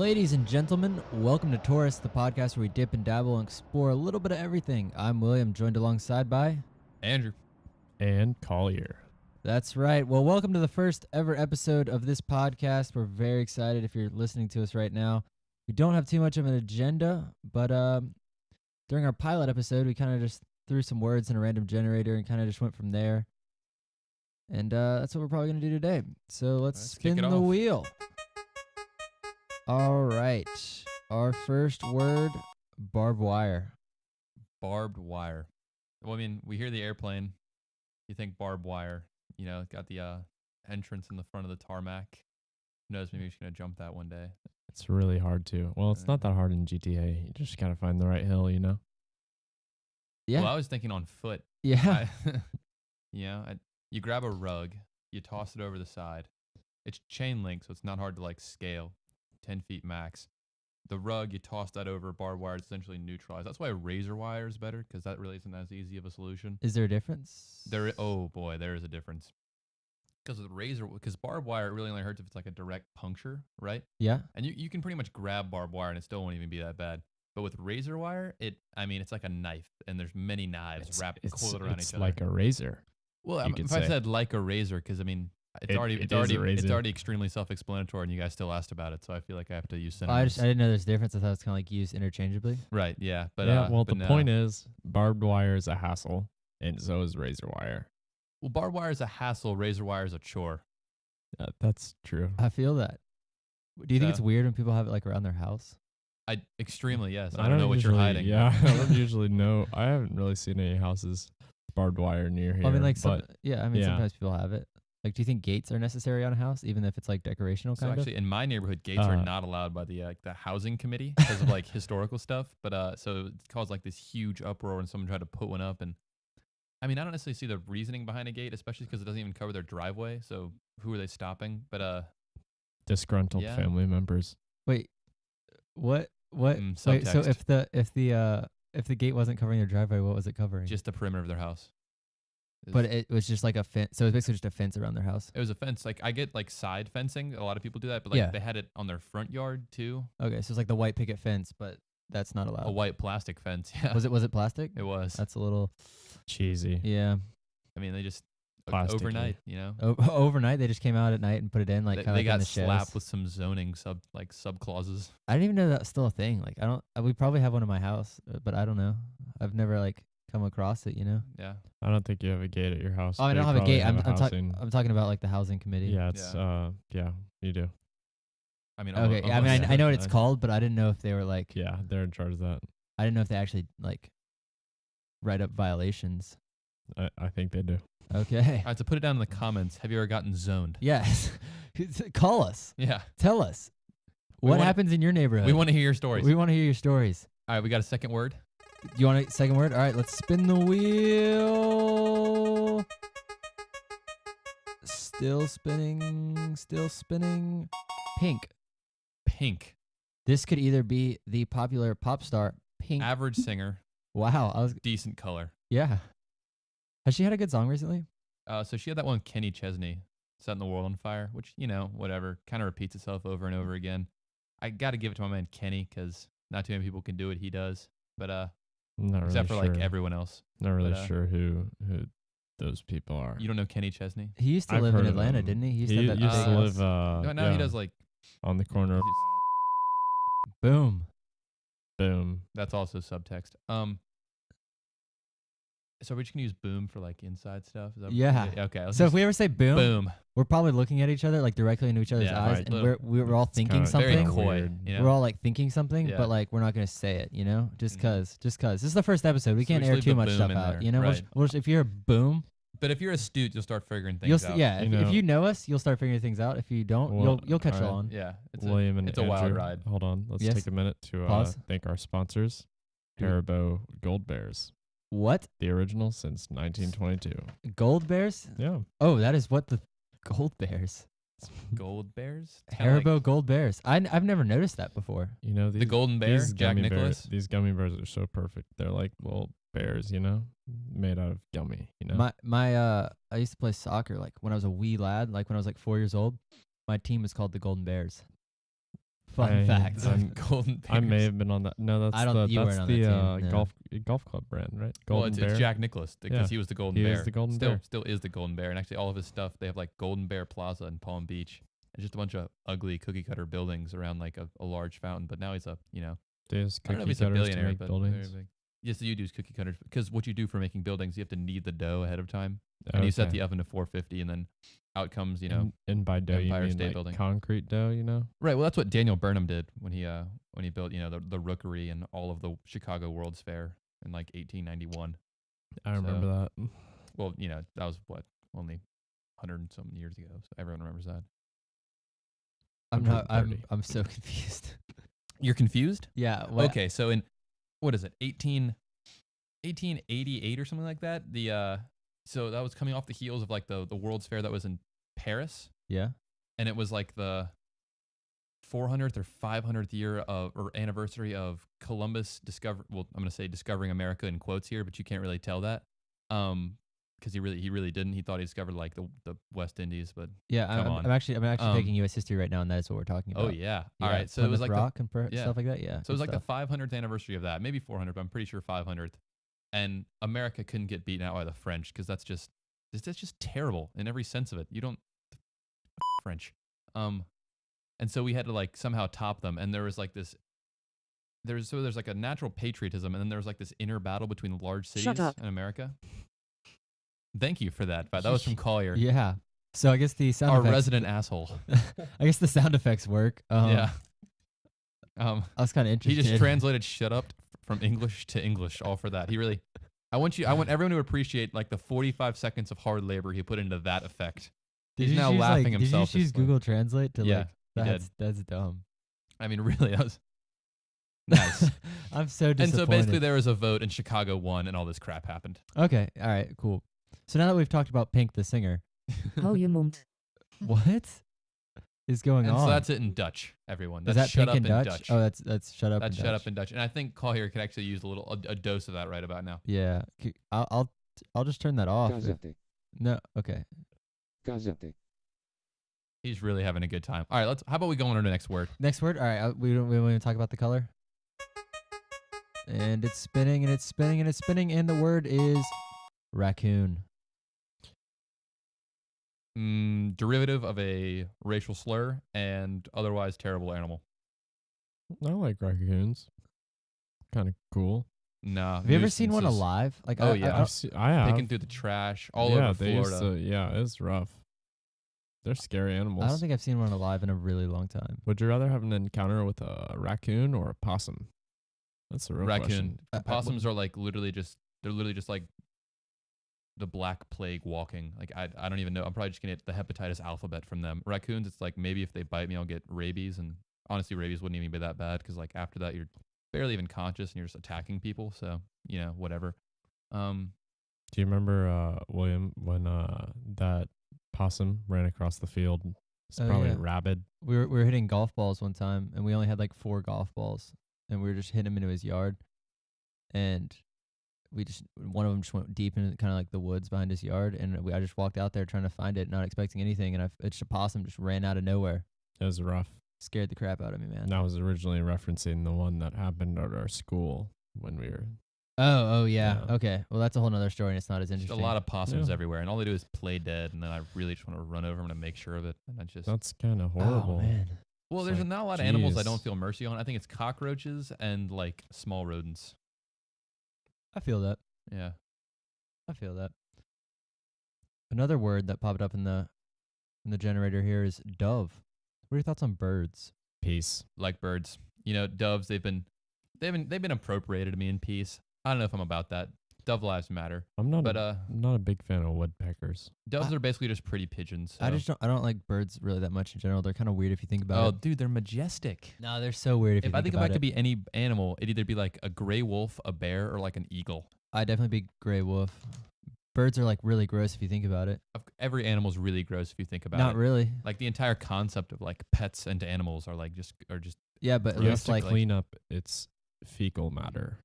Ladies and gentlemen, welcome to Taurus, the podcast where we dip and dabble and explore a little bit of everything. I'm William, joined alongside by Andrew and Collier. That's right. Well, welcome to the first ever episode of this podcast. We're very excited if you're listening to us right now. We don't have too much of an agenda, but during our pilot episode, we kind of just threw some words in a random generator and kind of just went from there. And that's what we're probably going to do today. So let's spin kick it the off. wheel. All right. Our first word, barbed wire. barbed wire. Well, I mean, we hear the airplane. You think barbed wire. You know, got the entrance in the front of the tarmac. Who knows? Maybe she's gonna jump that one day. It's really hard to. Well, it's not that hard in GTA. You just gotta find the right hill, you know? Yeah. Well, I was thinking on foot. Yeah. You grab a rug, you toss it over the side. It's chain link, so it's not hard to like scale. 10 feet max. The rug, you toss that over barbed wire, it's essentially neutralized. That's why razor wire is better, because that really isn't as easy of a solution. Is there a difference? Oh boy, there is a difference. Because barbed wire it really only hurts if it's like a direct puncture, right? Yeah. And you can pretty much grab barbed wire and it still won't even be that bad. But with razor wire, it's like a knife, and there's many knives coiled around each other. It's like a razor. Well, you could if I say. said like a razor, because I mean, It is a razor. it's already extremely self-explanatory, and you guys still asked about it, so I feel like I have to use I synonyms. didn't know there's a difference. I thought it's kind of like used interchangeably. Right? Yeah, but Well, but the no. point is, barbed wire is a hassle, and so is razor wire. Well, barbed wire is a hassle. Razor wire is a chore. That's true. I feel that. Do you think So- it's weird when people have it like around their house? Extremely yes. I don't know what you're usually- hiding. Yeah, I don't usually know. I haven't really seen any houses barbed wire near here. I mean, like but yeah. Sometimes people have it. Like, do you think gates are necessary on a house, even if it's like decorational So kind actually, in my neighborhood, gates are Uh, not allowed by the housing committee because of like historical stuff. But so it caused like this huge uproar when someone tried to put one up. And I mean, I don't necessarily see the reasoning behind a gate, especially because it doesn't even cover their driveway. So who are they stopping? But disgruntled yeah. family members. of? Wait, what? Wait, so subtext. if the gate wasn't covering their driveway, what was it covering? just the perimeter of their house. but it was just like a fence. So it's basically just a fence around their house. It was a fence. Like I get like side fencing. A lot of people do that, but like Yeah. they had it on their front yard too. Okay, so it's like the white picket fence, but that's not allowed. A white plastic fence. Yeah. Was it plastic? It was. That's a little Cheesy. yeah. I mean, they just Plasticky. overnight, you know. Overnight, they just came out at night and put it in like They, kind of they in got the sheds. slapped with some zoning sub clauses. I didn't even know that's still a thing. Like we probably have one in my house, but I don't know. I've never like come across it. You know. Yeah. I don't think you have a gate at your house. Oh, I but don't you have a probably gate. I'm housing. talking about like the housing committee. Yeah, it's yeah, you do. I mean, Okay. Yeah, I mean, almost- I know what it's Yeah. called, but I didn't know if they were like. Yeah, they're in charge of that. I didn't know if they actually like write up violations. I think they do. Okay. All right, so put it down in the comments. Have you ever gotten zoned? Yes. Call us. Yeah. Tell us We what wanna- happens in your neighborhood. We want to hear your stories. We want to hear your stories. All right, we got a second word. You want a second word? All right, let's spin the wheel. Still spinning. Still spinning. Pink. Pink. This could either be the popular pop star Pink. Average singer. Wow. Decent color. Yeah. Has she had a good song recently? So she had that one, Kenny Chesney, Setting the World on Fire, which, you know, whatever, kind of repeats itself over and over again. I got to give it to my man Kenny because not too many people can do what he does. But Not except really for sure. like everyone else. Not really but, sure who those people are. You don't know Kenny Chesney? He used to I've live in heard of Atlanta, him. didn't he? He used to have that used big to house. live no, now yeah, he does like. on the corner of Boom. Boom. That's also subtext. So we're just gonna use boom for like inside stuff. Is that Yeah. Okay. So if we ever say boom, boom, we're probably looking at each other like directly into each other's Yeah, eyes, right. and Little- we're all It's thinking kinda- very something. coy. weird. You know? We're all like thinking something, Yeah. but like we're not gonna say it, you know, just Mhm. cause. This is the first episode. We So can't we just air leave too the much boom stuff in out, there, you know. right. We'll just, if you're a boom, but if you're astute, you'll start figuring things you'll out. yeah. You If know- you know us, you'll start figuring things out. If you don't, Well, you'll catch alright. on. Yeah. It's William and it's a wild Andrew, ride. Hold on. Let's Yes. take a minute to Pause. thank our sponsors, Do- Haribo Gold Bears, What? the original since 1922. Gold bears? Yeah. Oh, that is what the gold bears. Gold bears. Kinda like Haribo gold bears. I've never noticed that before. You know, the Golden Bear, these Jack gummy Nicholas. These gummy bears are so perfect. They're like little bears, you know, made out of gummy, you know. I used to play soccer like when I was a wee lad, like when I was like 4 years old. My team was called the Golden Bears. Fun fact. Golden Bears. I may have been on that. No, that's I don't- you that's weren't on that the team, no. golf club brand, right? Well, Golden it's Bear. Jack Nicklaus because Yeah. he was the Golden He Bear. is the Golden still, Bear. Still is the Golden Bear. And actually, all of his stuff, they have like Golden Bear Plaza in Palm Beach. It's just a bunch of ugly cookie cutter buildings around like a large fountain. But now he's a, There's I don't know if cookie he's a cutters to billionaire, make but buildings. very big. Yes, you do is cookie cutters because what you do for making buildings, you have to knead the dough ahead of time, and you set Okay. the oven to 450, and then out comes, And by dough you Empire mean State like Building. concrete dough, Right. Well, that's what Daniel Burnham did when he built, the Rookery and all of the Chicago World's Fair in like 1891. I remember that. Well, that was what, only 100 and some years ago. So everyone remembers that. I'm 130. I'm so confused. You're confused? Yeah. Okay, so in what is it, 1888 or something like that? So that was coming off the heels of like the World's Fair that was in Paris, Yeah. and it was like the 400th or 500th year of or anniversary of Columbus I'm gonna say discovering America in quotes here, but you can't really tell that, because he really didn't. He thought he discovered like the West Indies, but Yeah. Come on. I'm actually Um, taking U.S. history right now, and that is what we're talking about. oh yeah, Yeah, all right. So it was Plymouth like Rock and yeah. stuff like that. Yeah. So it was good like stuff. the 500th anniversary of that, maybe 400, but I'm pretty sure 500th. And America couldn't get beaten out by the French because that's just terrible in every sense of it. You don't French. And so we had to like somehow top them. And there was like this. There's like a natural patriotism, and then there was like this inner battle between large cities in America. Thank you for that. But that was from Collier, Yeah. So I guess the sound our effects. resident asshole. I guess the sound effects work. Yeah. I was kind of He interested. just translated "shut up" from English to English, all for that. He really. I want everyone to appreciate like the 45 seconds of hard labor he put into that effect. He's now laughing himself. Did you use It's like- Google Translate to Yeah, he did. that's dumb. I mean, really, that was nice. I'm so disappointed. And so basically, there was a vote, and Chicago won, and all this crap happened. Okay. All right. Cool. So now that we've talked about Pink the singer, Hou je mond. what is going And on? so that's it in Dutch, everyone. Is That's that shut Pink up in in Dutch? Dutch. Oh, that's shut up. That's in shut Dutch. up in Dutch. And I think Collier could actually use a dose of that right about now. Yeah. I'll just turn that off. Gazette. No. Okay. Gazette. He's really having a good time. All right, how about we go on to the next word? Next word. All right. We want to talk about the color. And it's spinning and it's spinning and it's spinning, and the word is raccoon. Derivative of a racial slur and otherwise terrible animal. I like raccoons. Kind of cool. Nah. Have you ever seen one nuisances. alive? Like, Oh, yeah. I have. Picking through the trash all yeah, over they used Florida. to, yeah, it's rough. They're scary animals. I don't think I've seen one alive in a really long time. Would you rather have an encounter with a raccoon or a possum? That's the real Raccoon. question. Possums are like literally just like the Black Plague walking. Like I don't even know. I'm probably just gonna get the hepatitis alphabet from them. Raccoons, it's like maybe if they bite me, I'll get rabies. And honestly, rabies wouldn't even be that bad because like after that, you're barely even conscious and you're just attacking people. So whatever. Do you remember, William, when that possum ran across the field? It's Oh, probably yeah. rabid. We were hitting golf balls one time, and we only had like 4 golf balls, and we were just hitting him into his yard, and one of them just went deep into kind of like the woods behind his yard, and I just walked out there trying to find it, not expecting anything, and it's a possum just ran out of nowhere, It was rough. scared the crap out of me, man. And I was originally referencing the one that happened at our school when we were. Oh yeah. Yeah. Okay. Well, that's a whole nother story, and it's not as Just interesting. a lot of possums Yeah. everywhere, and all they do is play dead. And then I really just want to run over them to make sure of it. And I just That's kind of Oh, horrible. man. well, it's there's like, not a lot of animals I jeez. don't feel mercy on. I think it's cockroaches and like small rodents. I feel that. Yeah. I feel that. Another word that popped up in the generator here is dove. What are your thoughts on birds? Peace. Like birds. Doves, they've been appropriated to me in peace. I don't know if I'm about that. Dove lives matter. I'm not. But I'm not a big fan of woodpeckers. doves are basically just pretty pigeons. I so- don't like birds really that much in general. They're kind of weird if you think about Oh, it. dude, they're majestic. No, they're so weird If I think if about I could it. be any animal, it'd either be like a gray wolf, a bear, or like an eagle. I'd definitely be gray wolf. Birds are like really gross if you think about it. Every animal's really gross if you think about Not it. really. Like the entire concept of like pets and animals are just Yeah, but at You have least to like clean up its fecal matter.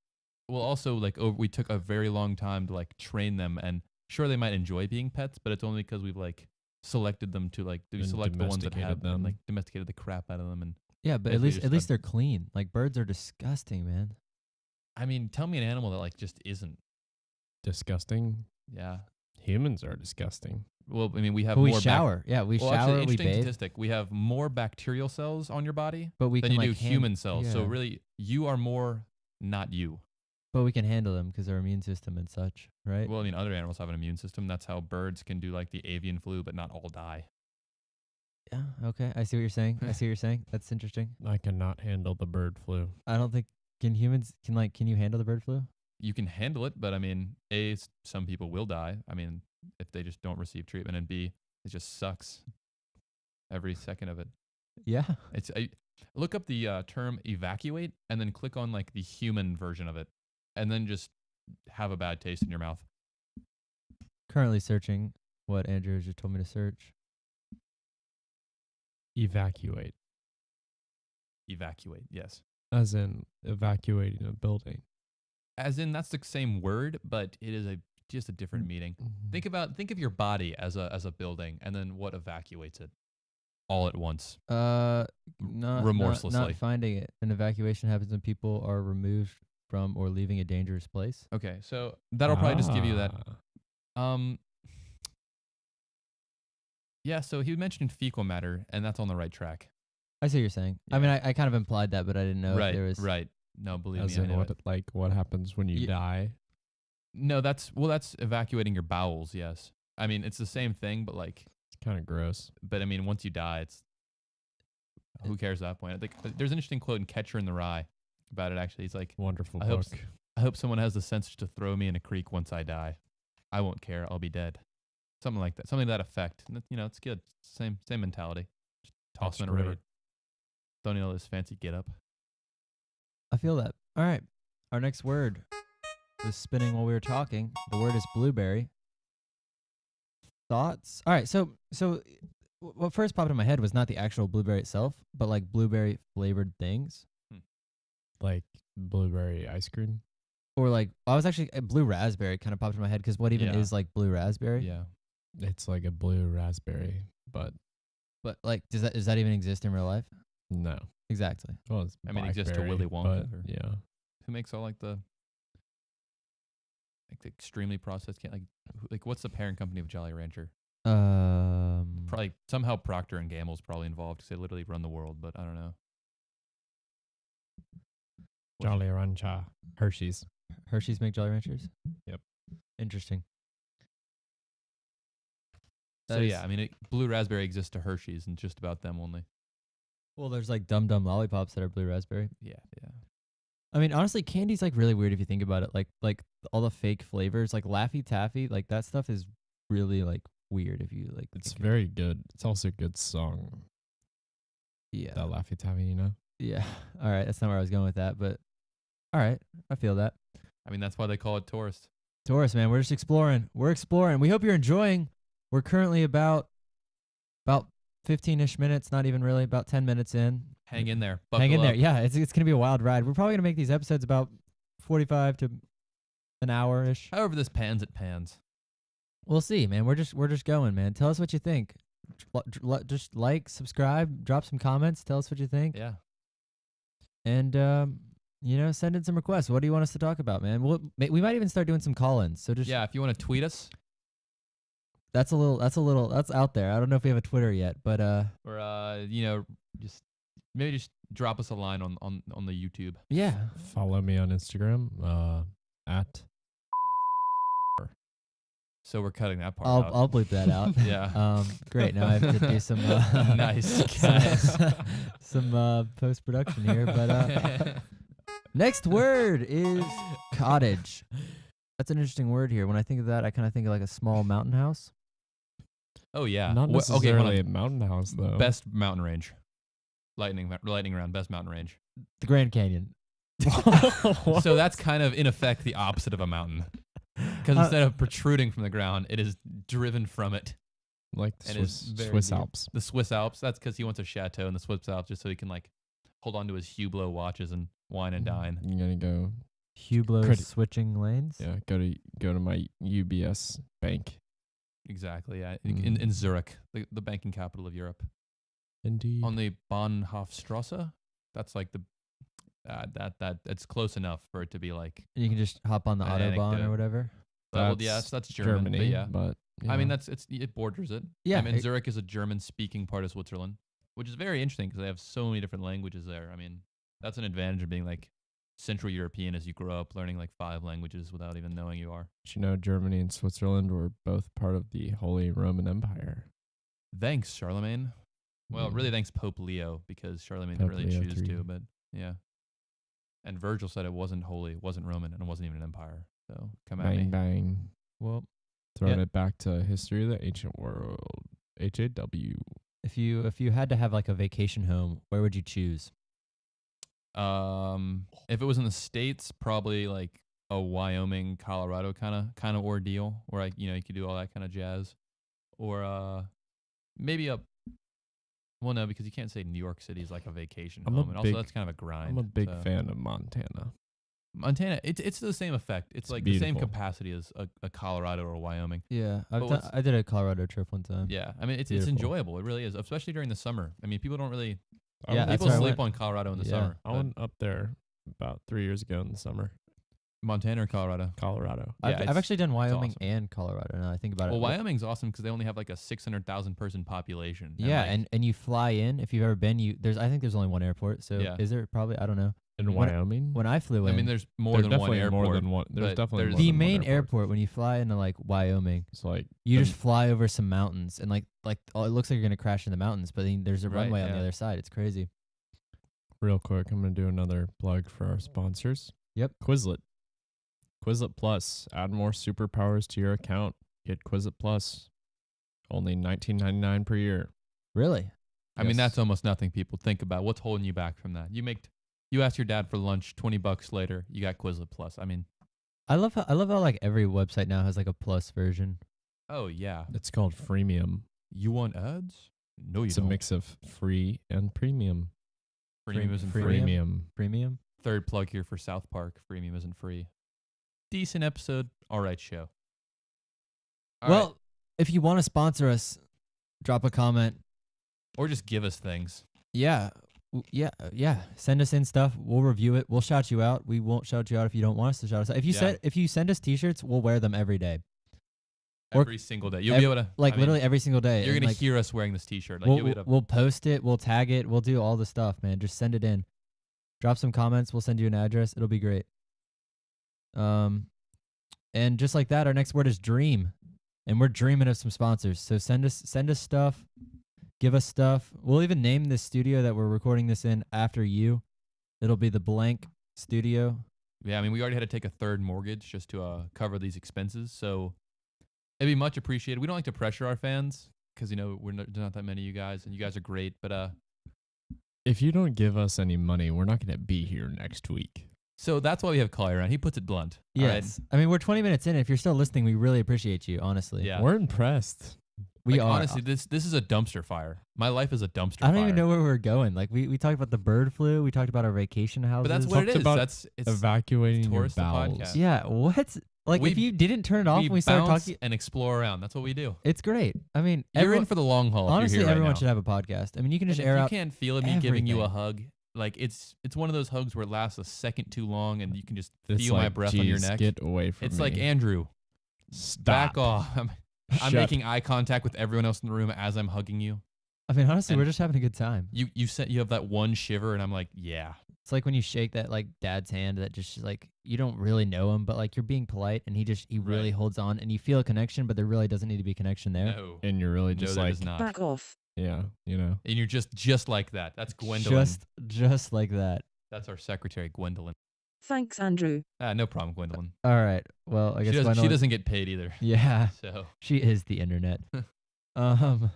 well, also like we took a very long time to like train them, and sure they might enjoy being pets, but it's only because we've like selected them to like we And select the ones that domesticated have them. like domesticated the crap out of them, and Yeah, but Basically at just least a- they're clean. Like birds are disgusting, man. I mean, tell me an animal that like just isn't. Disgusting. Yeah. Humans are disgusting. Well, I mean, we have But we more shower. Yeah, we well, shower, actually, we interesting bathe, statistic. We have more bacterial cells on your body but we than can you like do human cells. So yeah. really, you are more not you. But we can handle them because our immune system and such, right? Well, I mean, other animals have an immune system. That's how birds can do like the avian flu, but not all die. Yeah. Okay. I see what you're saying. I see what you're saying. That's interesting. I cannot handle the bird flu. I don't think can humans can you handle the bird flu? You can handle it, but I mean, some people will die. I mean, if they just don't receive treatment, and B, it just sucks every second of it. Yeah. It's look up the term evacuate and then click on like the human version of it, and then just have a bad taste in your mouth. Currently searching what Andrew just told me to search. Evacuate, Evacuate, yes. as in evacuating a building. As in that's the same word, but it is just a different meaning. Think of your body as a building, and then what evacuates it all at once. Remorselessly. Not finding it. An evacuation happens when people are removed from or leaving a dangerous place. Okay, so that'll probably just give you that. Ah. Yeah, so he mentioned fecal matter, and that's on the right track. I see what you're saying. I Yeah. mean, I kind of implied that, but I didn't know if there was. Right. No, believe As me, I in know what it. what happens when you Ye- die? No, that's evacuating your bowels. Yes, I mean it's the same thing, but like, It's kind of gross. but I mean once you die, it's who cares at that point? Like, there's an interesting quote in Catcher in the Rye about it. Actually, he's like, Wonderful I hope book. I hope someone has the sense to throw me in a creek once I die. I won't care. I'll be dead. Something like that. Something to that effect. And it's good. Same mentality. Just toss That's them in a river. great. Don't need all this fancy get up. I feel that. All right. Our next word was spinning while we were talking. The word is blueberry. Thoughts? All right. So what first popped in my head was not the actual blueberry itself, but like blueberry flavored things. Like blueberry ice cream. Or like I was actually blue raspberry kind of popped in my head because what even Yeah. is like blue raspberry? Yeah. It's like a blue raspberry, but But like does that even exist in real life? no. Exactly. Well, it's I mean, it exists to blackberry, Willy Wonka, but or- yeah. Who makes all like the extremely processed like what's the parent company of Jolly Rancher? Probably somehow Procter and Gamble's probably involved because they literally run the world, but I don't know. Jolly Rancher. Hershey's. Hershey's make Jolly Ranchers? Yep. Interesting. So That is- yeah, I mean, blue raspberry exists to Hershey's and just about them only. Well, there's like Dum Dum lollipops that are blue raspberry. Yeah. I mean, honestly, candy's like really weird if you think about it. Like all the fake flavors, like Laffy Taffy, like that stuff is really like weird if you like. It's think very good. It's also a good song. yeah, That Laffy Taffy, you know? yeah. All right, that's not where I was going with that, but all right, I feel that. I mean, that's why they call it tourist. Taurus, man, we're just exploring. We're exploring. We hope you're enjoying. We're currently about 15-ish minutes, not even really, about 10 minutes in. Hang in there. Hang in Buckle there. up. Yeah, it's gonna be a wild ride. We're probably gonna make these episodes about 45 to an hour ish. However this pans, it pans. We'll see, man. We're just going, man. Tell us what you think. Just like, subscribe, drop some comments. Tell us what you think, Yeah. and send in some requests. What do you want us to talk about, man? We might even start doing some call-ins. So just Yeah, if you want to tweet us that's out there. I don't know if we have a Twitter yet, but or just drop us a line on the YouTube. yeah. Follow me on Instagram. At So we're cutting that part out. I'll bleep that out. Yeah. Great. Now I have to do some Nice, guys. some post production here, but next word is cottage. That's an interesting word here. When I think of that, I kind of think of like a small mountain house. Oh yeah. not Wha- okay, hold necessarily on. a mountain house though. Best mountain range. Lightning round. Best mountain range. The Grand Canyon. So that's kind of in effect the opposite of a mountain. Because instead of protruding from the ground, it is driven from it. like the And it's Swiss, very Swiss deep. Alps. The Swiss Alps. That's because he wants a chateau in the Swiss Alps just so he can like hold on to his Hublot watches and wine and dine. You're gonna go. Hublot Credit- switching lanes. Yeah, go to my UBS bank. Exactly. Yeah. Mm. In Zurich, the banking capital of Europe. Indeed. On the Bahnhofstrasse. That's like the that it's close enough for it to be like. You can just hop on the An Autobahn anecdote. or whatever. Well, yes, that's German. Germany, But yeah, but I mean it borders it. Yeah, I mean it- Zurich is a German-speaking part of Switzerland, which is very interesting because they have so many different languages there. I mean, that's an advantage of being like Central European as you grow up learning like 5 languages without even knowing you are. But you know, Germany and Switzerland were both part of the Holy Roman Empire. Thanks, Charlemagne. Well, Mm. really thanks Pope Leo because Charlemagne Pope didn't really Leo choose III. to, but yeah. And Virgil said it wasn't holy, it wasn't Roman, and it wasn't even an empire. So come at me. Bang bang. Well, Throwing Yeah. it back to history of the ancient world. HAW. if you had to have like a vacation home, where would you choose? If it was in the States, probably like a Wyoming, Colorado kind of ordeal where like, you could do all that kind of jazz. Or maybe well, no, because you can't say New York City is like a vacation I'm a home. And also big- that's kind of a grind. I'm a big so. fan of Montana. Montana, it's the same effect. It's It's like the same beautiful. capacity as a Colorado or a Wyoming. Yeah, But what's- I did a Colorado trip one time. Yeah, I mean it's Beautiful. enjoyable. It really is, especially during the summer. I mean, people don't really I Yeah, went- that's people where I sleep went. on Colorado in the Yeah. summer. I but went up there about 3 years ago in the summer. Montana or Colorado. Colorado. Yeah, I've it's- actually done Wyoming awesome. and Colorado. Now I think about Well, it. Wyoming's awesome because they only have like a 600,000 person population. Yeah, like, and you fly in. If you've ever been, I think there's only one airport. So Yeah. is there? Probably, I don't know. In When- Wyoming? When I flew I in, mean, there's more There's than one definitely airport. more than one. There's but definitely there's- more the than one main airport, when you fly into like Wyoming, It's like you the- just fly over some mountains and like it looks like you're gonna crash in the mountains, but then there's a Right, runway on the yeah. other side. It's crazy. real quick. I'm gonna do another plug for our sponsors. Yep. Quizlet. Quizlet Plus. Add more superpowers to your account. Get Quizlet Plus. Only $19.99 per year. Really? I mean, Yes. that's almost nothing. People think about what's holding you back from that. You ask your dad for lunch, $20 later, you got Quizlet Plus. I mean, I love how like every website now has like a plus version. oh yeah, It's called freemium. you want ads? No, you It's don't. a mix of free and premium. Freemium isn't free. Premium? Premium? Third plug here for South Park. Freemium isn't free. Decent episode. All right, show. All Well, right. if you want to sponsor us, drop a comment. Or just give us things. Yeah. Yeah. Send us in stuff. We'll review it. We'll shout you out. We won't shout you out if you don't want us to shout us out. Yeah. If you send us t-shirts, we'll wear them every day. Or- Every single day. You'll be able to. Like I mean, literally every single day. You're And, going like, to hear us wearing this t shirt. Like, we'll, you'll be able to. we'll post it. We'll tag it. We'll do all the stuff, man. Just send it in. Drop some comments. We'll send you an address. It'll be great. And just like that, our next word is dream. And we're dreaming of some sponsors. So send us stuff. Give us stuff. We'll even name this studio that we're recording this in after you. It'll be the Blank Studio. Yeah, I mean, we already had to take a third mortgage just to cover these expenses. So it'd be much appreciated. We don't like to pressure our fans because, there's not that many of you guys, and you guys are great. But If you don't give us any money, we're not gonna be here next week. so that's why we have Collier on. He puts it blunt. all right? Yes. I mean, we're 20 minutes in. If you're still listening, we really appreciate you, honestly. Yeah. We're impressed. We Like, are. honestly, this is a dumpster fire. My life is a dumpster I don't fire. even know where we're going. Like we talked about the bird flu. We talked about our vacation houses. But that's what it Talked is. about It's Evacuating your tourist the bowels. podcast. Yeah. What? Like We- if you didn't turn it off we when we started bounce talking, and explore around. That's what we do. it's great. I mean, You're everyone, in for the long haul. honestly, if you're here everyone right should have a podcast. I mean, you can now. just And air if you out. can't feel it, me giving you a everything. hug. Like it's one of those hugs where it lasts a second too long, and you can just It's feel my like, breath on your "Geez, neck. Get away from It's me. like Andrew, Stop. back off. I'm Shut- making eye contact with everyone else in the room as I'm hugging you. I mean, honestly, we're and- just having a good time. You said you have that one shiver, and I'm like, yeah. It's like when you shake that like dad's hand that just like you don't really know him, but like you're being polite and he really Right. holds on and you feel a connection, but there really doesn't need to be a connection there. No, And you're really no, just that like, is not. Back off. yeah, And you're just like that. That's Gwendolyn. Just like that. That's our secretary, Gwendolyn. Thanks, Andrew. No problem, Gwendolyn. All right. Well, I guess She Gwendolyn- doesn't get paid either. Yeah, So she is the internet. um,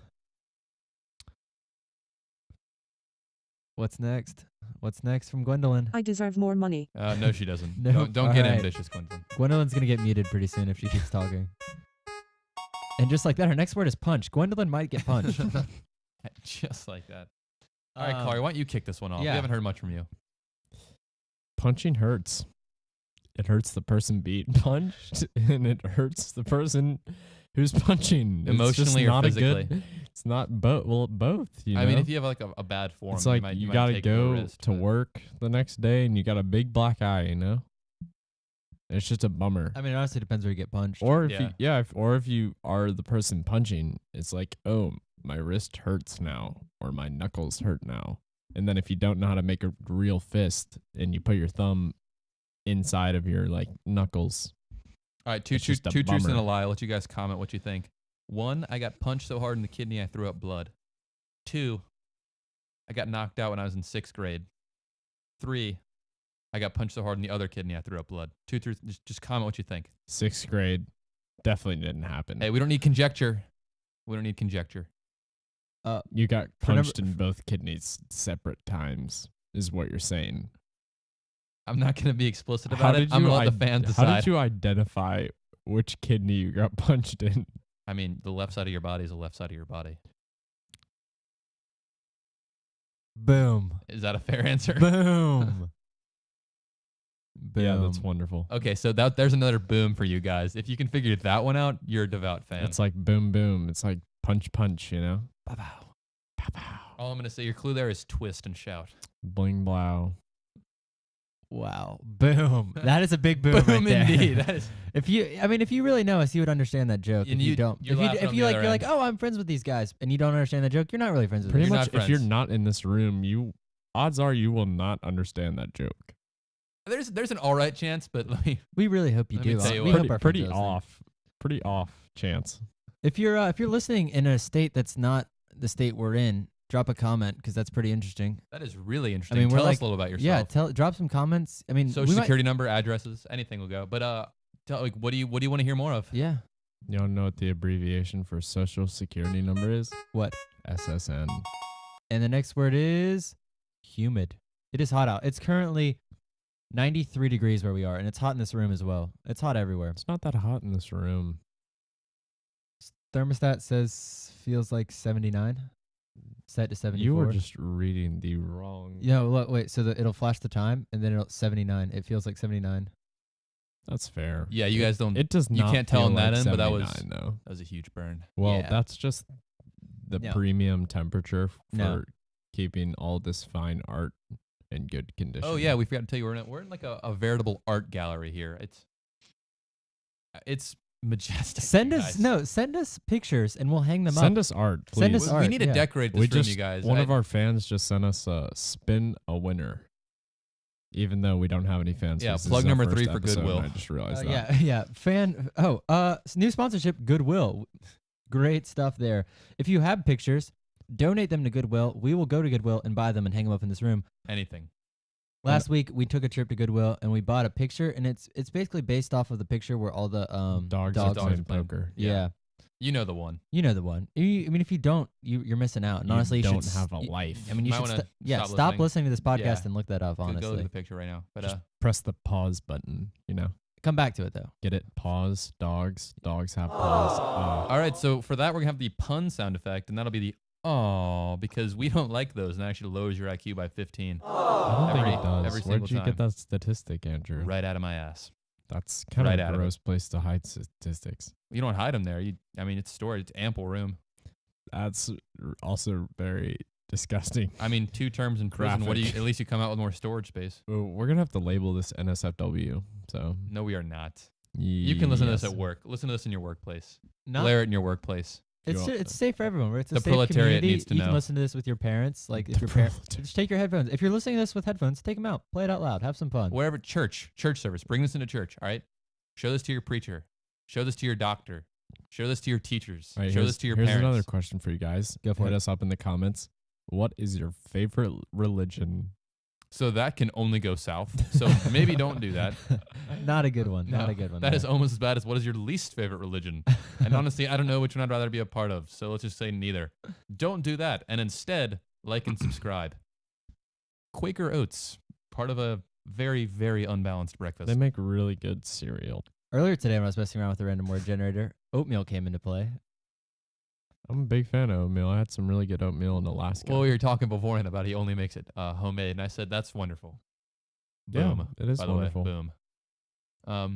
what's next? What's next from Gwendolyn? I deserve more money. no, she doesn't. Nope. Don't get All right. ambitious, Gwendolyn. Gwendolyn's gonna get muted pretty soon if she keeps talking. And just like that, her next word is punch. Gwendolyn might get punched. Just like that. All right, Um, Collier, why don't you kick this one off? yeah. We haven't heard much from you. punching hurts. It hurts the person being punched, and it hurts the person who's punching. It's just Emotionally or not a physically? good. It's not both. Well, both. I mean, if you have like a bad form, it's like you you might gotta take the go risk, to but- work the next day and you got a big black eye. It's just a bummer. I mean, it honestly depends where you get punched. Or if Yeah. if you are the person punching, it's like, oh, my wrist hurts now, or my knuckles hurt now. And then if you don't know how to make a real fist, and you put your thumb inside of your like knuckles, All right, It's just a two truths and a bummer. lie. I'll let you guys comment what you think. 1, I got punched so hard in the kidney I threw up blood. 2, I got knocked out when I was in 6th grade. 3, I got punched so hard in the other kidney I threw up blood. 2 truths. Just comment what you think. 6th grade, definitely didn't happen. Hey, we don't need conjecture. We don't need conjecture. You got For number- punched in both kidneys separate times, is what you're saying. I'm not going to be explicit about it. I'm going to let the fans How decide. did you identify which kidney you got punched in? I mean, the left side of your body is the left side of your body. Boom. Is that a fair answer? Boom. Boom. Yeah, that's wonderful. Okay, so there's another boom for you guys. If you can figure that one out, you're a devout fan. It's like boom, boom. It's like punch, punch, Pow-pow. All I'm going to say, your clue there is twist and shout. Bling, blow. Wow. Boom. That is a big boom, Boom right there. indeed. That is. If you really know us, you would understand that joke. And if you you- don't, you're if you laughing on the like, other you're like, end. oh, I'm friends with these guys, and you don't understand that joke, you're not really friends with Pretty them. You're much, not if you're friends. not in this room, odds are you will not understand that joke. There's an all right chance, but let me. We really hope you Let me do. tell you We what. hope our friends Pretty are listening. off. Pretty off chance. If you're listening in a state that's not the state we're in, drop a comment because that's pretty interesting. That is really interesting. mean, we're Tell us like- a little about Yeah, yourself. drop some comments. I mean, Social we might- security number, addresses, anything will go. But what do you want to hear more of? yeah. You don't know what the abbreviation for social security number is? What? SSN. And the next word is humid. It is hot out. It's currently 93 degrees where we are, and it's hot in this room as well. It's hot everywhere. It's not that hot in this room. Thermostat says feels like 79. Set to 74. You were just reading the wrong. No, look, wait. So it'll flash the time, and then it'll 79. It feels like 79. That's fair. Yeah, you guys don't. It does You not. can't tell feel on that like end, but that was- 79, though. That was a huge burn. Well, Yeah. that's just the No. premium temperature for No. keeping all this fine art in good condition. Oh yeah, we forgot to tell you we're in like a veritable art gallery here. It's majestic. Send you us guys. send us pictures, and we'll hang them Send up. us art, please. Send us We art, need to yeah. decorate this We room, just you guys. one of our fans just sent us a spin a winner. Even though we don't have any fans. Yeah, this is plug our number first 3 for episode, Goodwill. and I just realized that. Yeah. Fan. New sponsorship, Goodwill. Great stuff there. If you have pictures, donate them to Goodwill. We will go to Goodwill and buy them and hang them up in this room. anything. Last week we took a trip to Goodwill and we bought a picture, and it's basically based off of the picture where all the Dogs dogs are are. playing playing. poker. Yeah. You know the one. You know the one. I mean, if you don't, you're missing out. And You honestly, you don't should have a you- life. I mean, you Might should wanna stop stop listening to this podcast Yeah. and look that up. Go to Honestly, the picture right now. But Just press the pause button. come back to it though. Get it? Pause. Dogs. Dogs have pause. all right. So for that, we're gonna have the pun sound effect, and that'll be the oh, because we don't like those, and that actually lowers your IQ by 15. I don't think every- it does. every Where'd single you time. get that statistic, Andrew? Right out of my ass. That's kind Right of out a of it. gross place to hide statistics. You don't hide them there. I mean, it's stored. It's ample room. That's also very disgusting. I mean, 2 terms in prison. What do you? Graphic. At least you come out with more storage space. Well, we're gonna have to label this NSFW. So No, we are not. You can listen to this yes. at work. Listen to this in your workplace. Not, Blare it in your workplace. it's You- it's safe for everyone. Right? It's a The safe proletariat community. needs to you know. can listen to this with your parents. Like if The your parents, proletariat. just take your headphones. If you're listening to this with headphones, take them out. Play it out loud. Have some fun. Wherever church service. Bring this into church. All right. Show this to your preacher. Show this to your doctor. Show this to your teachers. All right, Show here's, this to your here's parents. another question for you guys. Go for Hit it. us up in the comments. What is your favorite religion? So that can only go south. So maybe don't do that. Not a good one. Not No, a good one. That there. is almost as bad as what is your least favorite religion? And honestly, I don't know which one I'd rather be a part of. So let's just say neither. Don't do that. And instead, like and subscribe. Quaker Oats, part of a very, very unbalanced breakfast. They make really good cereal. Earlier today, when I was messing around with the random word generator, oatmeal came into play. I'm a big fan of oatmeal. I had some really good oatmeal in Alaska. Well, we were talking beforehand about he only makes it homemade, and I said that's wonderful. yeah, Boom. it is By the wonderful. way, boom.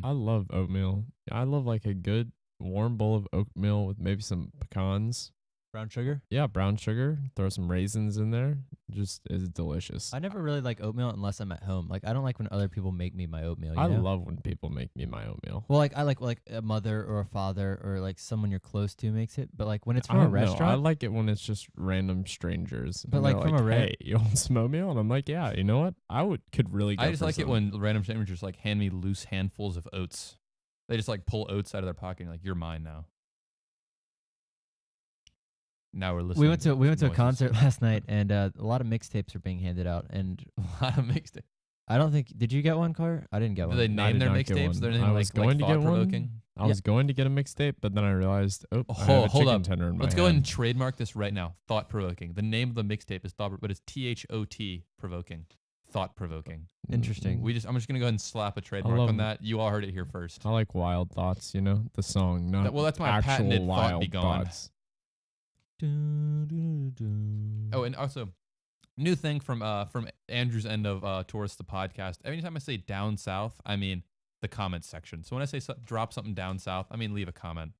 I love oatmeal. I love like a good warm bowl of oatmeal with maybe some pecans Brown sugar. Yeah, brown sugar. Throw some raisins in there. Just is delicious. I never really like oatmeal unless I'm at home. Like I don't like when other people make me my oatmeal. You I know? love when people make me my oatmeal. Well, like I like a mother or a father or like someone you're close to makes it. But like when it's from I a don't know. I restaurant, like it when it's just random strangers. But and like they're from a ra- hey, you want some oatmeal? And I'm like, yeah. You know what? Could really. Go I just for like it some. when random strangers like hand me loose handfuls of oats. They just like pull oats out of their pocket and like, you're mine now. Now we're listening. we went to a noises. concert last night, and a lot of mixtapes are being handed out. And A lot of mixtapes. I don't think did you get one, Car? I didn't get Do one. they No, I name did their not get mixtapes? one. They're I named was like going to get one. thought-provoking? I was going to get a mixtape, but then I realized, I have a Hold chicken up. tender in my Let's go ahead and hand. trademark this right now. Thought provoking. The name of the mixtape is thought, but it's THOT provoking. Thought provoking. Interesting. I'm just gonna go ahead and slap a trademark love on that. You all heard it here first. I like Wild Thoughts, the song, not Well, that's my actual patented thought Wild be gone. Thoughts. Oh, and also, new thing from Andrew's end of Tourist the podcast. Anytime I say down south, I mean the comment section. So when I say drop something down south, I mean leave a comment.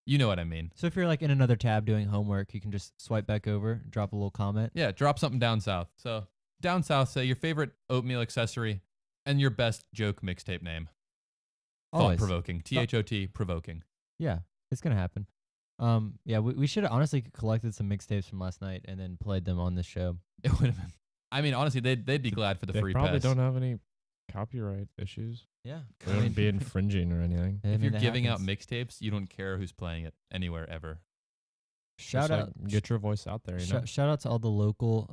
You know what I mean. So if you're like in another tab doing homework, you can just swipe back over, drop a little comment. Yeah, drop something down south. So down south, say your favorite oatmeal accessory and your best joke mixtape name. Always. Thought provoking. THOT provoking. Yeah, it's gonna happen. Yeah, we should have honestly collected some mixtapes from last night and then played them on this show. It would have been. I mean, honestly, they'd be glad for the They free probably pass. don't have any copyright issues. Yeah, They wouldn't be infringing or anything. If you're giving out mixtapes, you don't care who's playing it anywhere ever. shout Just, like, out, get your voice out there, you know. shout out to all the local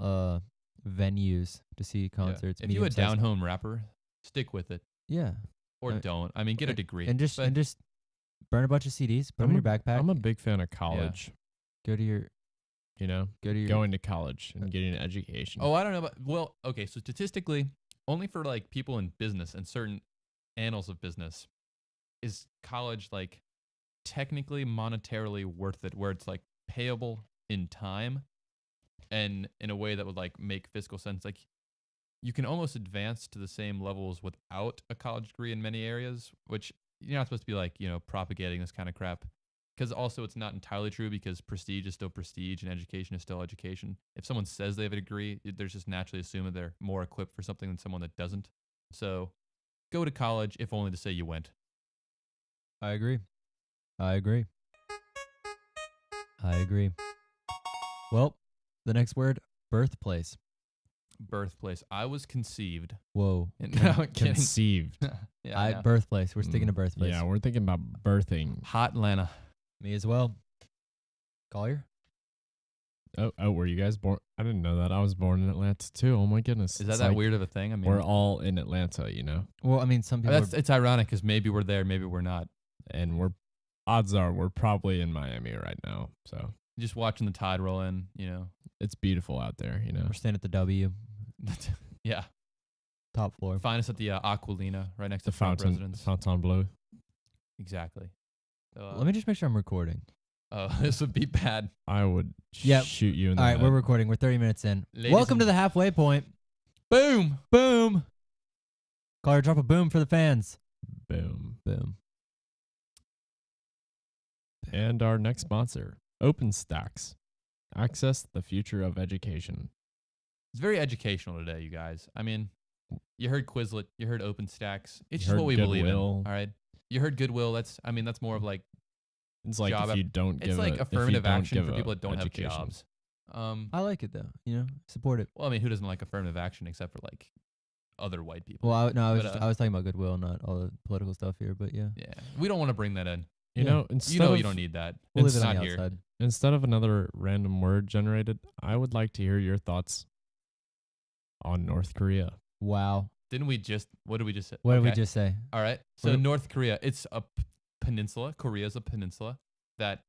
venues to see Yeah. concerts. If you're a medium-sized- down home rapper, stick with it yeah, or Uh, don't. I mean, get a degree. and just but burn a bunch of CDs, put them in your backpack. I'm a big fan of college. go to your Going to college and getting an education. oh, I don't know. Well, okay. So statistically, only for like people in business and certain annals of business is college like technically monetarily worth it, where it's like payable in time and in a way that would like make fiscal sense. Like you can almost advance to the same levels without a college degree in many areas, which you're not supposed to be like, propagating this kind of crap. Because also it's not entirely true because prestige is still prestige and education is still education. If someone says they have a degree, there's just naturally assumed that they're more equipped for something than someone that doesn't. So go to college if only to say you went. I agree. I agree. I agree. Well, the next word, birthplace. Birthplace. I was conceived. Whoa. No, I'm kidding. Conceived. Yeah, I know. Birthplace. We're sticking to birthplace. Yeah, we're thinking about birthing. Hot Atlanta. Me as well. Collier? Oh, were you guys born? I didn't know that. I was born in Atlanta too. Oh my goodness. Is that It's that like weird of a thing? I mean, We're all in Atlanta, Well, I mean, some people. it's ironic because maybe we're there, maybe we're not. and odds are we're probably in Miami right now. So Just watching the tide roll in, it's beautiful out there, We're staying at the W, Yeah. top floor. Find us at the Aquilina right next the to Trump fountain, residence. Fontainebleau. Exactly. So, Let me just make sure I'm recording. Oh, this would be bad. I would Yep. shoot you in the All right, head. we're recording. We're 30 minutes in. Ladies Welcome and- to the halfway point. Boom. Boom. Collier, drop a boom for the fans. Boom. Boom. And our next sponsor, OpenStax. Access the future of education. It's very educational today, you guys. I mean, you heard Quizlet, you heard OpenStax. It's just heard what we believe in. Goodwill. All right. You heard Goodwill. That's more of like It's like Job if app- you don't give it's like if you affirmative don't action give for a people that don't education. have jobs. I like it though. Support it. Well, I mean, who doesn't like affirmative action except for like other white people? Well, I was But, I was talking about Goodwill, not all the political stuff here, but yeah. Yeah, we don't want to bring that in. You Yeah. know, instead You know, of, you don't need that. We'll It's leave it on not the here. outside. instead of another random word generated, I would like to hear your thoughts on North Korea. Wow. Didn't we just? What did we just say? What did we Okay. just say? All right. So What- North Korea, it's a peninsula. Korea is a peninsula that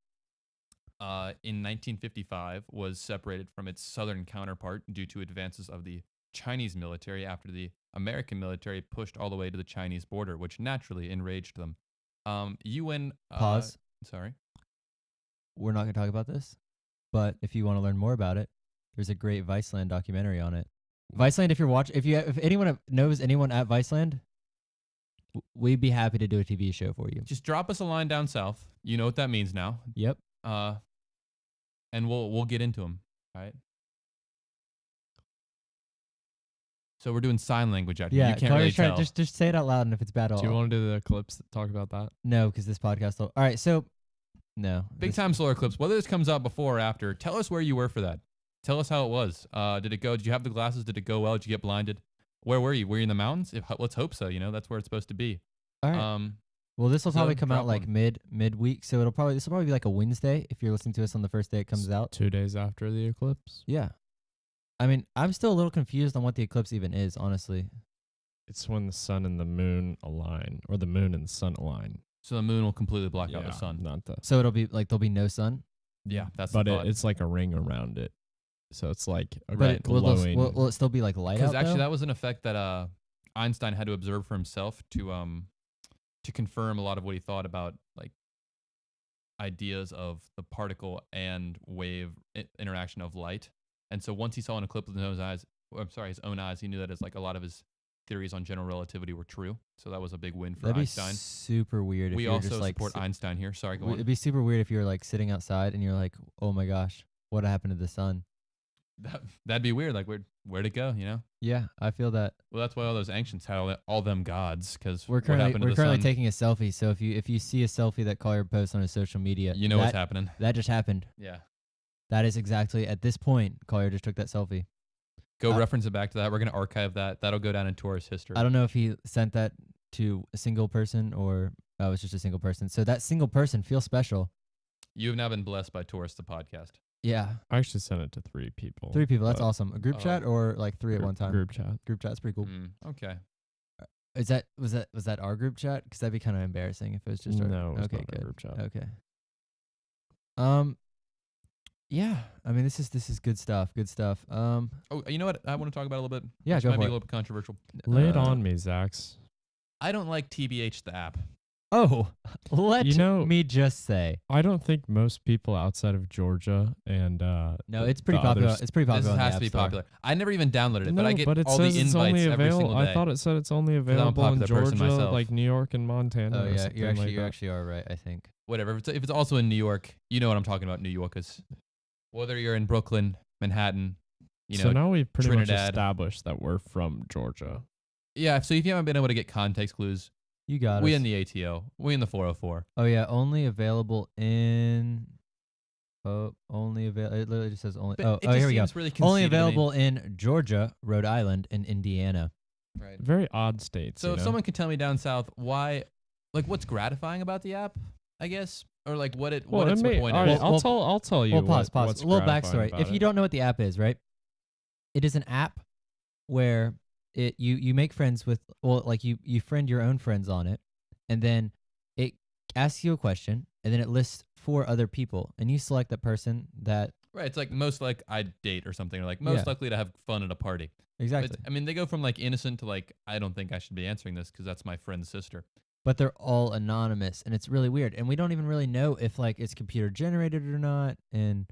in 1955 was separated from its southern counterpart due to advances of the Chinese military after the American military pushed all the way to the Chinese border, which naturally enraged them. UN. Pause. Sorry. We're not going to talk about this, but if you want to learn more about it, there's a great Viceland documentary on it. Viceland, if anyone knows anyone at Viceland, we'd be happy to do a TV show for you. Just drop us a line down south. You know what that means now. Yep. and we'll get into them. All right. So we're doing sign language out here. Yeah, You can't Collier, really try tell. just say it out loud, and if it's bad, Do you I'll want to do the eclipse? Talk about that. no, because this podcast. All right, so no Big this- time solar eclipse. Whether this comes out before or after, tell us where you were for that. Tell us how it was. Did it go? Did you have the glasses? Did it go well? Did you get blinded? Where were you? Were you in the mountains? Let's hope so. That's where it's supposed to be. All right. Well, this will so probably come out drop like one. midweek, so this will probably be like a Wednesday if you're listening to us on the first day it comes out. 2 days after the eclipse. Yeah. I mean, I'm still a little confused on what the eclipse even is, honestly. It's when the sun and the moon align, or the moon and the sun align. So the moon will completely block out the sun. Not the. So it'll be like there'll be no sun. Yeah, that's But the thought. it's like a ring around it, so it's like a Right. glowing. Will it still be like light Because out? actually, though? that was an effect that Einstein had to observe for himself to confirm a lot of what he thought about like ideas of the particle and wave interaction of light. And so once he saw an eclipse with his own eyes, he knew that as like a lot of his theories on general relativity were true. So that was a big win for That'd be Einstein. super weird. If We you're also just, like, support Einstein here. Sorry, go on. It'd be super weird if you were like sitting outside and you're like, oh my gosh, what happened to the sun? That'd be weird. Like where'd it go? Yeah, I feel that. Well, that's why all those ancients had all them gods. Because We're what currently happened to we're the currently sun? taking a selfie. So if you see a selfie that Collier posts on his social media, You know that, what's happening. That just happened. Yeah. That is exactly at this point. Collier just took that selfie. Go reference it back to that. We're gonna archive that. That'll go down in tourist history. I don't know if he sent that to a single person or it was just a single person. So that single person feels special. You have now been blessed by Tourist the podcast. Yeah, I actually sent it to 3 people. 3 people. That's but awesome. A group Oh. chat or like 3 at group- one time. Group chat. Group chat's pretty cool. Okay. Was that our group chat? Because that'd be kind of embarrassing if it was just our. No, it was okay, not a good. group chat. Okay. Yeah. I mean, this is good stuff. Good stuff. Oh, you know what? I want to talk about a little bit. Yeah, This go might for be it. a little bit controversial. Lay it Uh, on me, Zax. I don't like TBH the app. Oh, let You know- me just say. I don't think most people outside of Georgia and No, it's pretty popular. It's pretty This popular. on the has to App be Store. popular. I never even downloaded it, no, but I get it all says the it's invites only every available. single day. I thought it said it's only I'm a available in popular person Georgia, myself. like New York and Montana. Oh or yeah, something you like that. actually are right. I think. Whatever. If it's also in New York, you know what I'm talking about. New Yorkers. Whether you're in Brooklyn, Manhattan, So now we've pretty much Trinidad. established that we're from Georgia. yeah. So if you haven't been able to get context clues, You got we us. in the ATO, we in the 404. Oh yeah, only available in. Oh, only available. It literally just says only. But Oh, it just here we go. seems really Only conceited to me. available in Georgia, Rhode Island, and Indiana. Right. Very odd states. So you if know? someone could tell me down south why, like, what's gratifying about the app, I guess, or like what its all point right, is. I'll tell you. Well, pause. what's A little gratifying backstory. about If you it. don't know what the app is, right? It is an app where you make friends with you friend your own friends on it, and then it asks you a question, and then it lists 4 other people, and you select that person that Right. It's like most like I'd date or something, or like most Yeah. likely to have fun at a party. exactly. I mean, they go from like innocent to like, I don't think I should be answering this because that's my friend's sister. But they're all anonymous, and it's really weird. And we don't even really know if like it's computer generated or not. And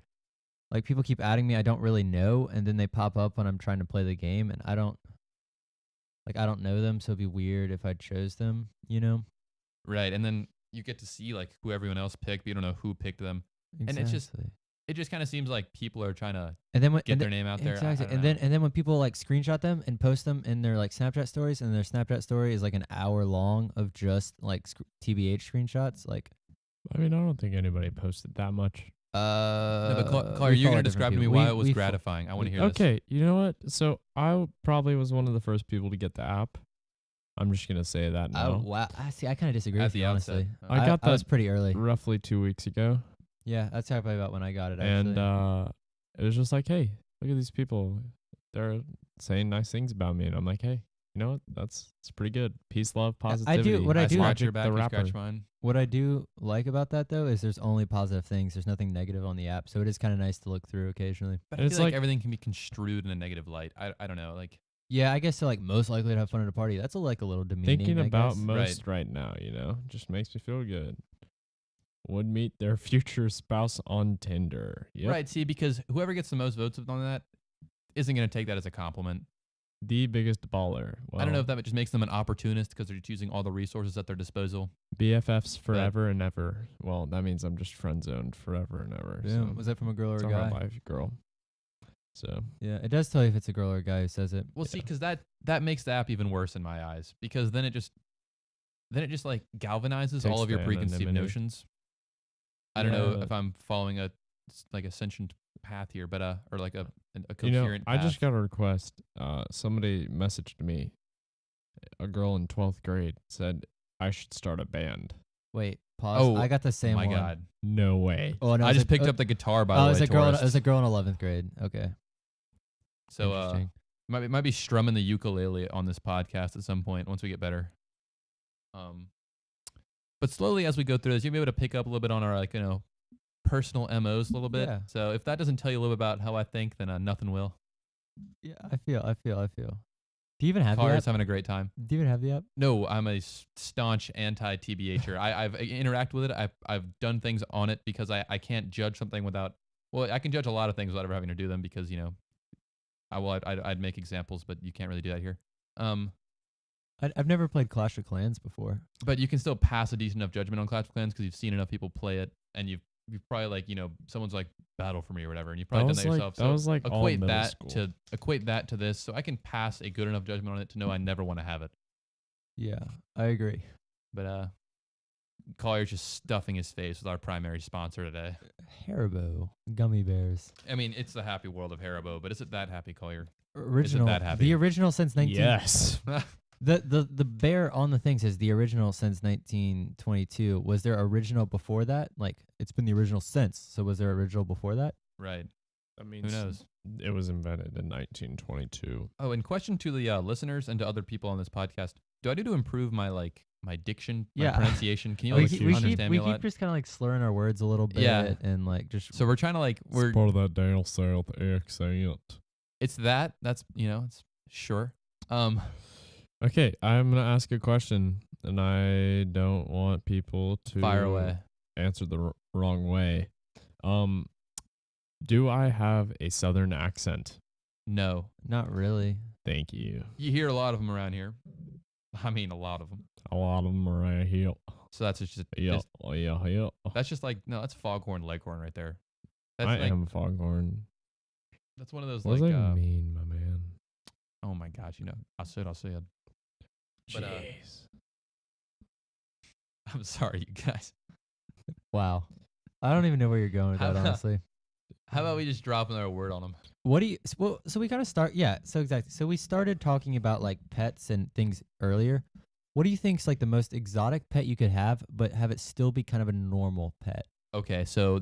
like people keep adding me, I don't really know, and then they pop up when I'm trying to play the game, and I don't know them, so it'd be weird if I chose them, you know? Right. And then you get to see like who everyone else picked, but you don't know who picked them. And it's just- Exactly. It just kind of seems like people are trying to And then when get their name out there. I exactly, don't and know. then when people like screenshot them and post them in their like Snapchat stories, and their Snapchat story is like an hour long of just like TBH screenshots, like I mean, I don't think anybody posted that much. No, but Claire, we you're follow gonna different describe to me people. why We- it was we fo- gratifying. I want to hear this. Okay, you know what? So I probably was one of the first people to get the app. I'm just gonna say that now. Oh wow! I see. I kind of disagree At with the you, outset. honestly. I got I was that pretty early. Roughly 2 weeks ago, Yeah, that's probably about when I got it. and Actually. it was just like, hey, look at these people. They're saying nice things about me, and I'm like, hey, you know what? That's pretty good. Peace, love, I do- positivity. what I do- Scratch your Logic back, the you rapper. scratch mine. What I do like about that though is there's only positive things. There's nothing negative on the app, so it is kind of nice to look through occasionally. But I It's feel like like- everything can be construed in a negative light. I don't know. Like, Yeah, I guess so. Like most likely to have fun at a party. That's like a little demeaning. Thinking I about guess. most right now, just makes me feel good. Would meet their future spouse on Tinder. Yep. right. See, because whoever gets the most votes on that isn't going to take that as a compliment. The biggest baller. Well, I don't know if that just makes them an opportunist because they're choosing all the resources at their disposal. BFFs forever and ever. Well, that means I'm just friend zoned forever and ever. Yeah. So Was that from a girl or it's a a real guy? life girl. So Yeah, it does tell you if it's a girl or a guy who says it. Well, see, because that makes the app even worse in my eyes because then it just like galvanizes all Takes of your the preconceived anonymity. notions. I don't know Yeah. if I'm following a sentient path here, but or like a you know, coherent I path. just got a request. Somebody messaged me. A girl in 12th grade said I should start a band. Wait, pause. Oh, I got the same my one. God. No way. Oh, no, I it was just a- picked uh, up the guitar by Oh, the it way. was a girl. It was tourists. a girl in 11th grade. Okay. So Interesting. might be strumming the ukulele on this podcast at some point once we get better. But slowly as we go through this, you'll be able to pick up a little bit on our personal MOs a little bit. Yeah. So if that doesn't tell you a little bit about how I think, then nothing will. Yeah, I feel. Do you even have the Collier's app? having a great time. Do you even have the app? No, I'm a staunch anti-TBHer. I've interacted with it. I've done things on it because I can't judge something without. Well, I can judge a lot of things without ever having to do them because I'd make examples, but you can't really do that here. I've never played Clash of Clans before. But you can still pass a decent enough judgment on Clash of Clans because you've seen enough people play it, and you've probably someone's like battle for me or whatever, and you've probably done that yourself. That was like all equate middle that school. to equate that to this, so I can pass a good enough judgment on it to know I never want to have it. Yeah, I agree. But Collier's just stuffing his face with our primary sponsor today. Haribo gummy bears. I mean, it's the happy world of Haribo, but is it that happy, Collier? Original. that happy? The original since 19. Yes. The bear on the thing says the original since 1922. Was there original before that? Like it's been the original since. So was there original before that? Right. That means Who knows? it was invented in 1922. Oh, and question to the listeners and to other people on this podcast: do I need to improve my my diction, my Yeah. pronunciation? Can you we like keep, we understand keep, me we a lot? keep just kind of like slurring our words a little bit Yeah. and like just So we're trying to we're It's part of that down south accent. it's that's it's sure. Okay, I'm gonna ask a question, and I don't want people to Fire away. answer the wrong way. Do I have a southern accent? No, not really. Thank you. you hear a lot of them around here. I mean, a lot of them. A lot of them are right here. So that's just Yeah, yeah. that's just no, that's Foghorn Leghorn right there. That's I am Foghorn. That's one of those What does that mean, my man? oh my gosh, I said. But, Jeez. I'm sorry, you guys. Wow. I don't even know where you're going with How that, about- honestly. How about we just drop another word on them? What do you? Well, so we kind of start. Yeah. So exactly. So we started talking about like pets and things earlier. What do you think's like the most exotic pet you could have, but have it still be kind of a normal pet? Okay, so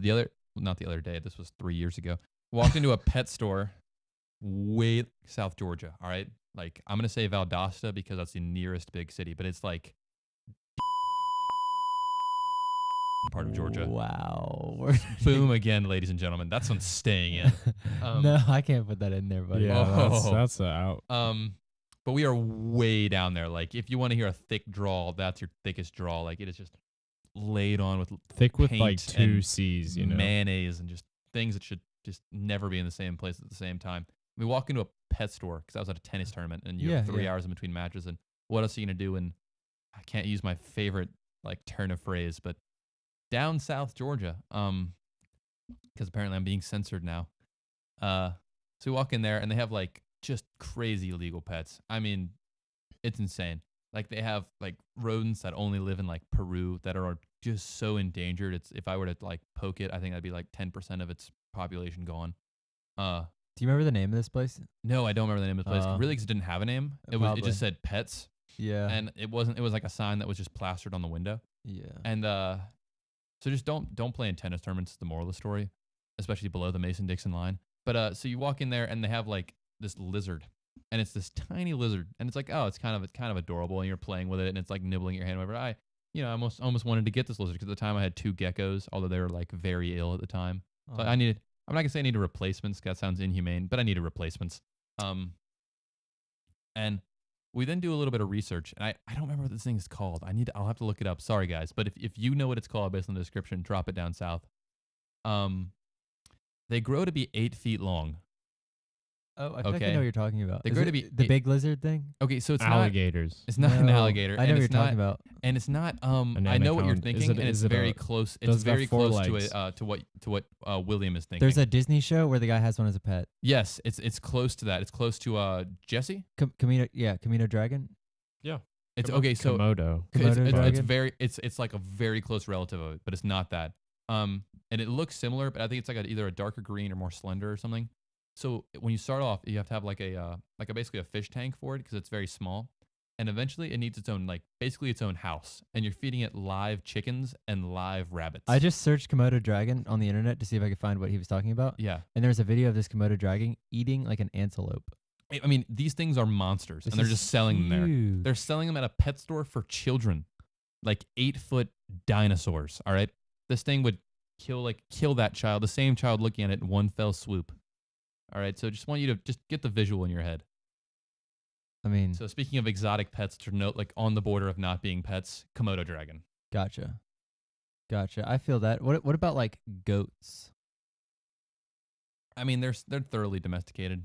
not the other day, this was 3 years ago. Walked into a pet store way South Georgia, all right? Like, I'm going to say Valdosta because that's the nearest big city, but it's like part of Georgia. Wow. Boom again, ladies and gentlemen. That's one staying in. No, I can't put that in there, buddy. Yeah, Oh. that's out. But we are way down there. Like, if you want to hear a thick drawl, that's your thickest drawl. Like, it is just laid on with Thick with like paint 2 and C's, you know. mayonnaise and just things that should just never be in the same place at the same time. We walk into a pet store because I was at a tennis tournament and you have Yeah, 3 yeah. hours in between matches. And what else are you going to do? And I can't use my favorite turn of phrase, but down South Georgia, because apparently I'm being censored now. So we walk in there and they have just crazy illegal pets. I mean, it's insane. Like they have rodents that only live in Peru that are just so endangered. It's if I were to poke it, I think that'd be 10% of its population gone. Do you remember the name of this place? No, I don't remember the name of the place. Oh. Really, because it didn't have a name. It Probably. just said pets, Yeah. and it wasn't. It was like a sign that was just plastered on the window. Yeah. And so just don't play in tennis tournaments. Is the moral of the story, especially below the Mason-Dixon line. But so you walk in there and they have this lizard, and it's this tiny lizard, and it's it's kind of adorable, and you're playing with it, and it's nibbling at your hand. Whatever. I almost wanted to get this lizard because at the time I had 2 geckos, although they were very ill at the time. So Oh. I'm not gonna say I needed replacements. 'Cause that sounds inhumane, but I needed replacements. And we then do a little bit of research, and I don't remember what this thing is called. I'll have to look it up. Sorry guys, but if you know what it's called based on the description, drop it down south. They grow to be 8 feet long. Oh, I feel like I Okay. know what you're talking about. They're Is going to it be the big lizard thing? Okay, so it's not Alligators. it's not an No, alligator. I know and what you're it's not, talking about. and it's not An I know what you're anaconda. thinking, and it's Is it very a- close. It's does it have very four close legs? to what William is thinking. There's a Disney show where the guy has one as a pet. Yes, it's close to that. It's close to Jesse. Camino Dragon. It's okay, so Komodo. Komodo dragon? it's like a very close relative of it, but it's not that. And it looks similar, but I think it's like either a darker green or more slender or something. So when you start off, you have to have like a basically a fish tank for it because it's very small, and eventually it needs its own basically its own house, and you're feeding it live chickens and live rabbits. I just searched Komodo dragon on the internet to see if I could find what he was talking about, yeah. and there's a video of this Komodo dragon eating like an antelope. I mean, these things are monsters, This and they're is just selling them there. huge. They're selling them at a pet store for children, like 8-foot dinosaurs. All right, this thing would kill that child, the same child looking at it in one fell swoop. All right, so just want you to just get the visual in your head. I mean, So speaking of exotic pets, to note like on the border of not being pets, Komodo dragon. gotcha. I feel that. What about like goats? I mean, they're thoroughly domesticated.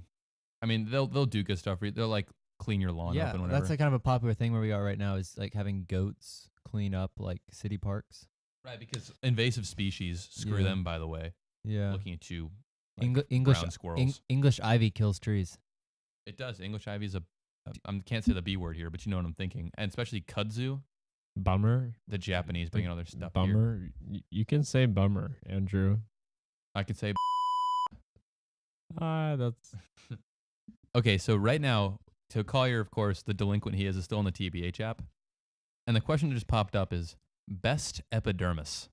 I mean, they'll do good stuff for you. They'll like clean your lawn up and whatever. that's like kind of a popular thing where we are right now is like having goats clean up like city parks. right, because invasive species, screw Yeah. them, by the way. Yeah. Looking at you, like English brown squirrels. English ivy kills trees. It does. English ivy is I can't say the B word here, but you know what I'm thinking. And especially kudzu, Bummer. the Japanese bringing all their stuff here. Bummer. You can say bummer, Andrew. I could say. That's Okay, so right now, to Collier, of course, the delinquent he is still on the TBH app. And the question that just popped up is best epidermis.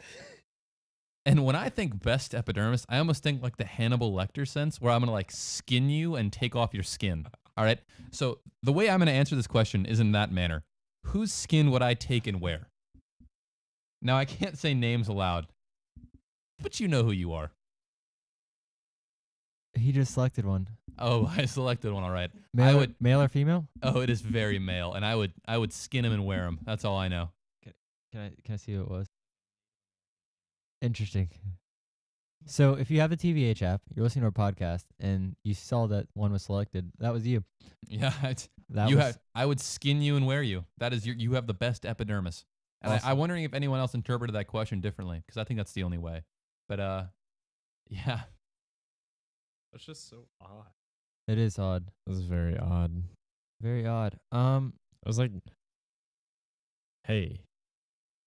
And when I think best epidermis, I almost think like the Hannibal Lecter sense where I'm going to like skin you and take off your skin. All right. So the way I'm going to answer this question is in that manner. Whose skin would I take and wear? Now, I can't say names aloud, but you know who you are. He just selected one. Oh, I selected one. All right. I would. Male or female? Oh, it is very male, and I would skin him and wear him. That's all I know. Can I see who it was? Interesting. So if you have the TVH app, you're listening to our podcast, and you saw that one was selected, that was you. Yeah, That you was have. I would skin you and wear you. That is you have the best epidermis. And Awesome. I'm wondering if anyone else interpreted that question differently, because I think that's the only way. But yeah. that's just so odd. It is odd. This is very odd. Very odd. I was like, hey,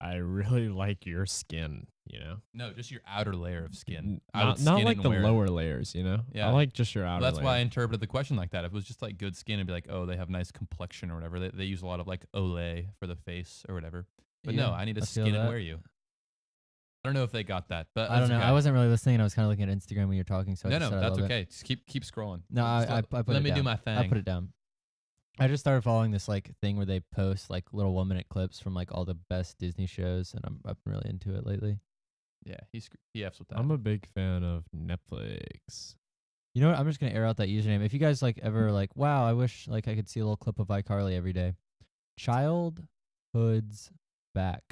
I really like your skin, you know? No, just your outer layer of skin. Not like the lower layers, you know? Yeah. I like just your outer That's layer. why I interpreted the question like that. If it was just like good skin, it'd be like, oh, they have nice complexion or whatever. They use a lot of like Olay for the face or whatever. But no, Yeah, I need to I feel skin and that. wear you. I don't know if they got that, but I don't that's know. okay. I wasn't really listening. I was kind of looking at Instagram when you were talking. So I No, just no, said I that's love it. okay. Just keep scrolling. No, Just I put it let me do down. my thing. I put it down. I just started following this like thing where they post like little 1-minute clips from like all the best Disney shows, and I've been really into it lately. Yeah, he F's with that. I'm a big fan of Netflix. You know what? I'm just gonna air out that username. If you guys like ever like, wow, I wish like I could see a little clip of iCarly every day. Childhood's back.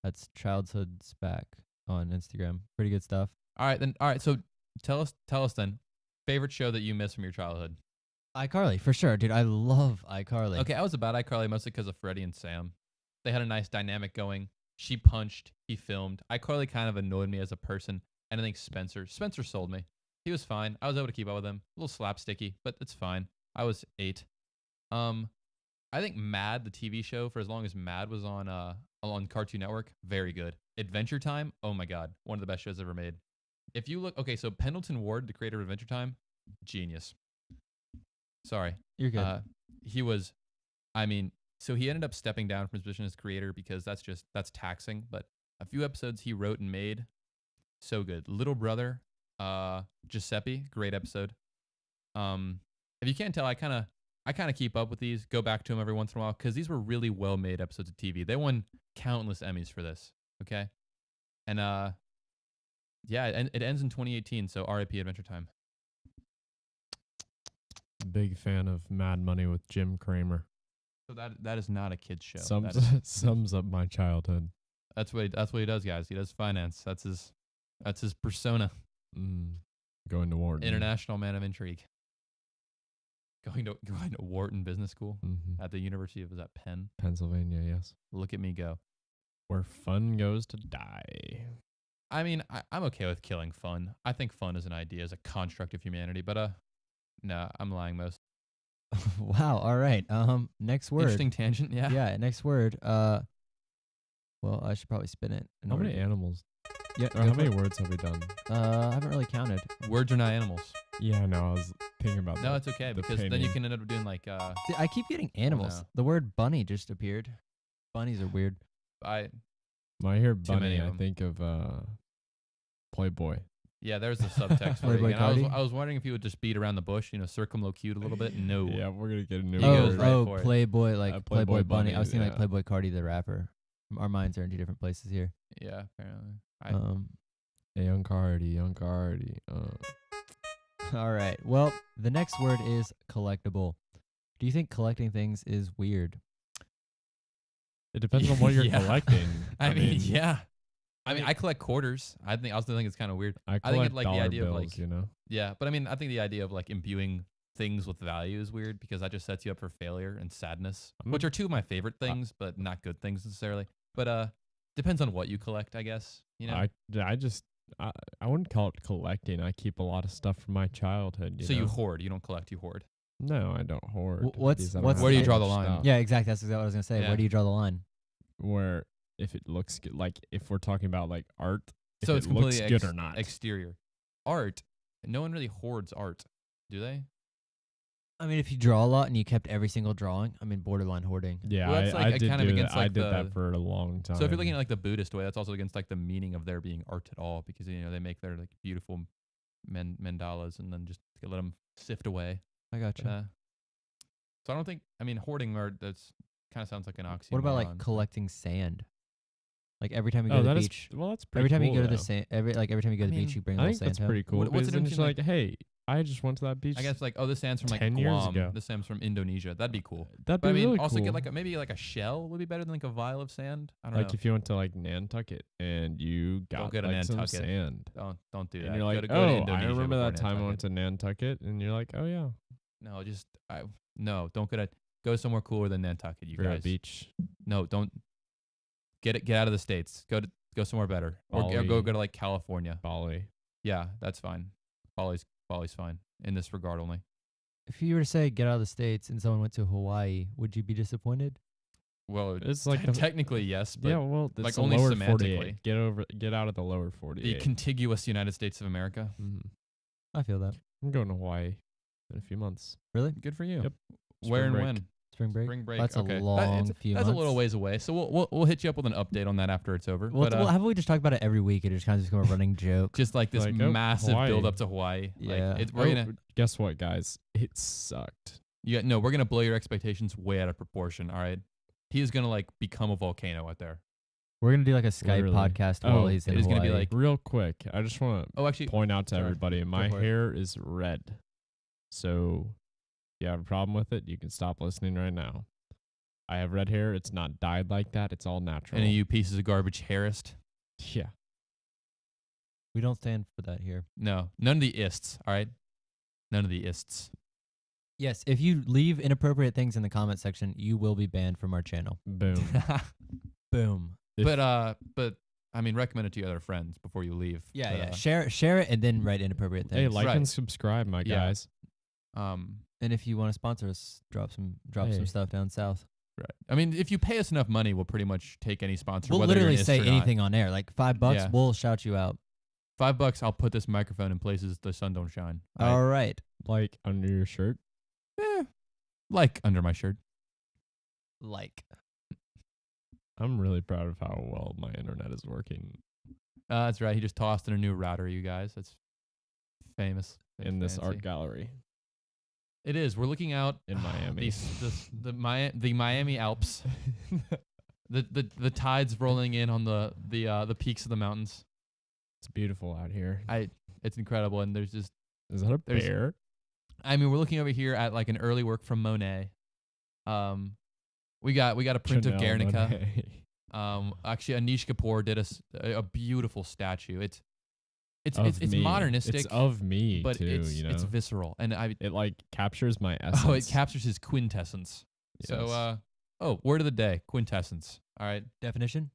That's Childhood's back on Instagram. Pretty good stuff. All right. So tell us then, favorite show that you miss from your childhood. iCarly for sure, dude. I love iCarly. Okay, I was about iCarly mostly because of Freddie and Sam. They had a nice dynamic going. She punched, he filmed. iCarly kind of annoyed me as a person, and I think Spencer sold me. He was fine. I was able to keep up with him. A little slapsticky, but it's fine. I was 8. I think Mad, the TV show, for as long as Mad was on Cartoon Network, very good. Adventure Time, oh my god, one of the best shows ever made. If you look, okay, so Pendleton Ward, the creator of Adventure Time, genius. Sorry. You're good. He was, so he ended up stepping down from his position as creator because that's taxing. But a few episodes he wrote and made, so good. Little Brother, Giuseppe, great episode. If you can't tell, I kind of keep up with these, go back to them every once in a while because these were really well made episodes of TV. They won countless Emmys for this. Okay, and yeah, and it ends in 2018. So R.I.P. Adventure Time. Big fan of Mad Money with Jim Cramer. So that is not a kid's show. Sums up my childhood. That's what he does, guys. He does finance. That's his persona. Going to war. International man of intrigue. Going to Wharton Business School Mm-hmm. at the University of, is that Penn? Pennsylvania, yes. Look at me go. Where fun goes to die. I mean, I'm okay with killing fun. I think fun as an idea is a construct of humanity, but no, I'm lying most. Wow. All right. Next word. Interesting tangent, yeah. Yeah. Next word. Well, I should probably spin it. in How order many to- animals? Yeah. Or go how for many it. words have we done? I haven't really counted. Words are not animals. Yeah, no, I was thinking about No, that. it's okay the because then you painting. can end up doing like See, I keep getting animals. no. The word bunny just appeared. Bunnies are weird. When I hear Too many bunny, of I 'em. think of Playboy. yeah, there's the subtext for it. Playboy And I was Cardi? wondering if you would just beat around the bush, circumlocute a little bit. No. Yeah, we're gonna get a new He Oh, goes word. right oh, for it. Playboy, like Playboy Playboy bunny. I was bunny, thinking like yeah. Playboy Cardi, the rapper. Our minds are in two different places here. Yeah, apparently. Hey, young Cardi. All right. Well, the next word is collectible. Do you think collecting things is weird? It depends on what you're Yeah. collecting. I mean, yeah. I mean, mean- I collect quarters. I also think it's kind of weird. I think collect it, like, the dollar idea of, bills, like- Yeah, but I mean, I think the idea of like imbuing things with value is weird because that just sets you up for failure and sadness, I'm which a- are two of my favorite things, but not good things necessarily. But depends on what you collect, I guess. I wouldn't call it collecting. I keep a lot of stuff from my childhood. So know? you hoard. You don't collect. You hoard. No, I don't hoard. what's- because I don't what's have Where do you that draw the much line? stuff. Yeah, exactly. That's exactly what I was gonna say. Yeah. Where do you draw the line? Where if it looks good, like if we're talking about like art, if So it it's completely looks good or not. exterior. Art. No one really hoards art, do they? I mean, if you draw a lot and you kept every single drawing, I mean, borderline hoarding. Yeah, Well, that's, I like, did kind of do against, that. I like, did the- that for a long time. So if you're looking at like the Buddhist way, that's also against like the meaning of there being art at all because they make their like beautiful mandalas and then just let them sift away. I gotcha. But, so I don't think. I mean, hoarding art. That's kind of sounds like an oxymoron. What about like collecting sand? Like every time you go oh, to the that is beach, well, that's pretty every time cool, you go to the though. sand, every time you go to the beach, mean, you bring a I little think sand that's home. pretty cool. What's because the then difference it's like, hey, I just went to that beach. I guess like this sand's from like 10 years Guam. ago. This sand's from Indonesia. That'd be cool. That'd But be I mean, really also cool. get like maybe like a shell would be better than like a vial of sand. I don't like know. if you went to like Nantucket and you got go to like some Nantucket. sand, Don't do that. and you're Go like, to, go oh, to I Indonesia remember before that time I went Nantucket. to Nantucket, and you're like, oh yeah, No, don't go somewhere cooler than Nantucket, you you're at guys. a beach. No, don't get out of the States. Go somewhere better. Or go Bali. to like California. Bali. Yeah, that's fine. Bali's fine in this regard only. If you were to say get out of the States and someone went to Hawaii, would you be disappointed? Well, It's like the technically yes, but yeah, well, it's like the only lower semantically. 48. Get out of the lower the 48. contiguous United States of America. I feel that. I'm going to Hawaii in a few months. Really? Good for you. Yep. Where and Spring break. when? Spring break? Spring break. That's okay. a long few That's months. a little ways away. So we'll hit you up with an update on that after it's over. Well, but, well, haven't we just talked about it every week? It just kind of become a running joke. just like this Like, oh, massive Hawaii. build up to Hawaii. Yeah. Like, Oh, guess what, guys? It sucked. we're gonna blow your expectations way out of proportion. All right. He is gonna like become a volcano out there. We're gonna do like a Skype Literally. podcast Oh, while he's in it is gonna be Hawaii. like- Real quick, I just want to Oh, actually, point out to sorry. everybody, my for it. hair is red. So if you have a problem with it, you can stop listening right now. I have red hair. It's not dyed like that. It's all natural. any of you pieces of garbage hairist? Yeah. We don't stand for that here. No, none of the ists. All right, none of the ists. Yes, if you leave inappropriate things in the comment section, you will be banned from our channel. Boom. Boom. If- but I mean, recommend it to your other friends before you leave. Yeah, But, yeah. Share it and then write inappropriate things. Hey, like Right. and subscribe, my Yeah. guys. And if you want to sponsor us, drop some Hey. stuff down south. Right. I mean, if you pay us enough money, we'll pretty much take any sponsor. We'll whether you're literally an ist say or not. anything on air. Like $5, Yeah. we'll shout you out. $5, I'll put this microphone in places the sun don't shine. All right. Like under your shirt. Like under my shirt. Like. I'm really proud of how well my internet is working That's right. He just tossed in a new router, you guys. That's famous. in this art Fancy. gallery It is. We're looking out in Miami. the Miami Alps. the tides rolling in on the peaks of the mountains. It's beautiful out here. It's incredible, and there's just. Is that a there's- bear? I mean, we're looking over here at like an early work from Monet. We got a print of Chanel Guernica. Monáe. Actually, Anish Kapoor did a beautiful statue. it's me. modernistic, It's of me but too. it's visceral, and it like captures my essence. it captures his quintessence. Yes. So word of the day, quintessence. All right, Definition?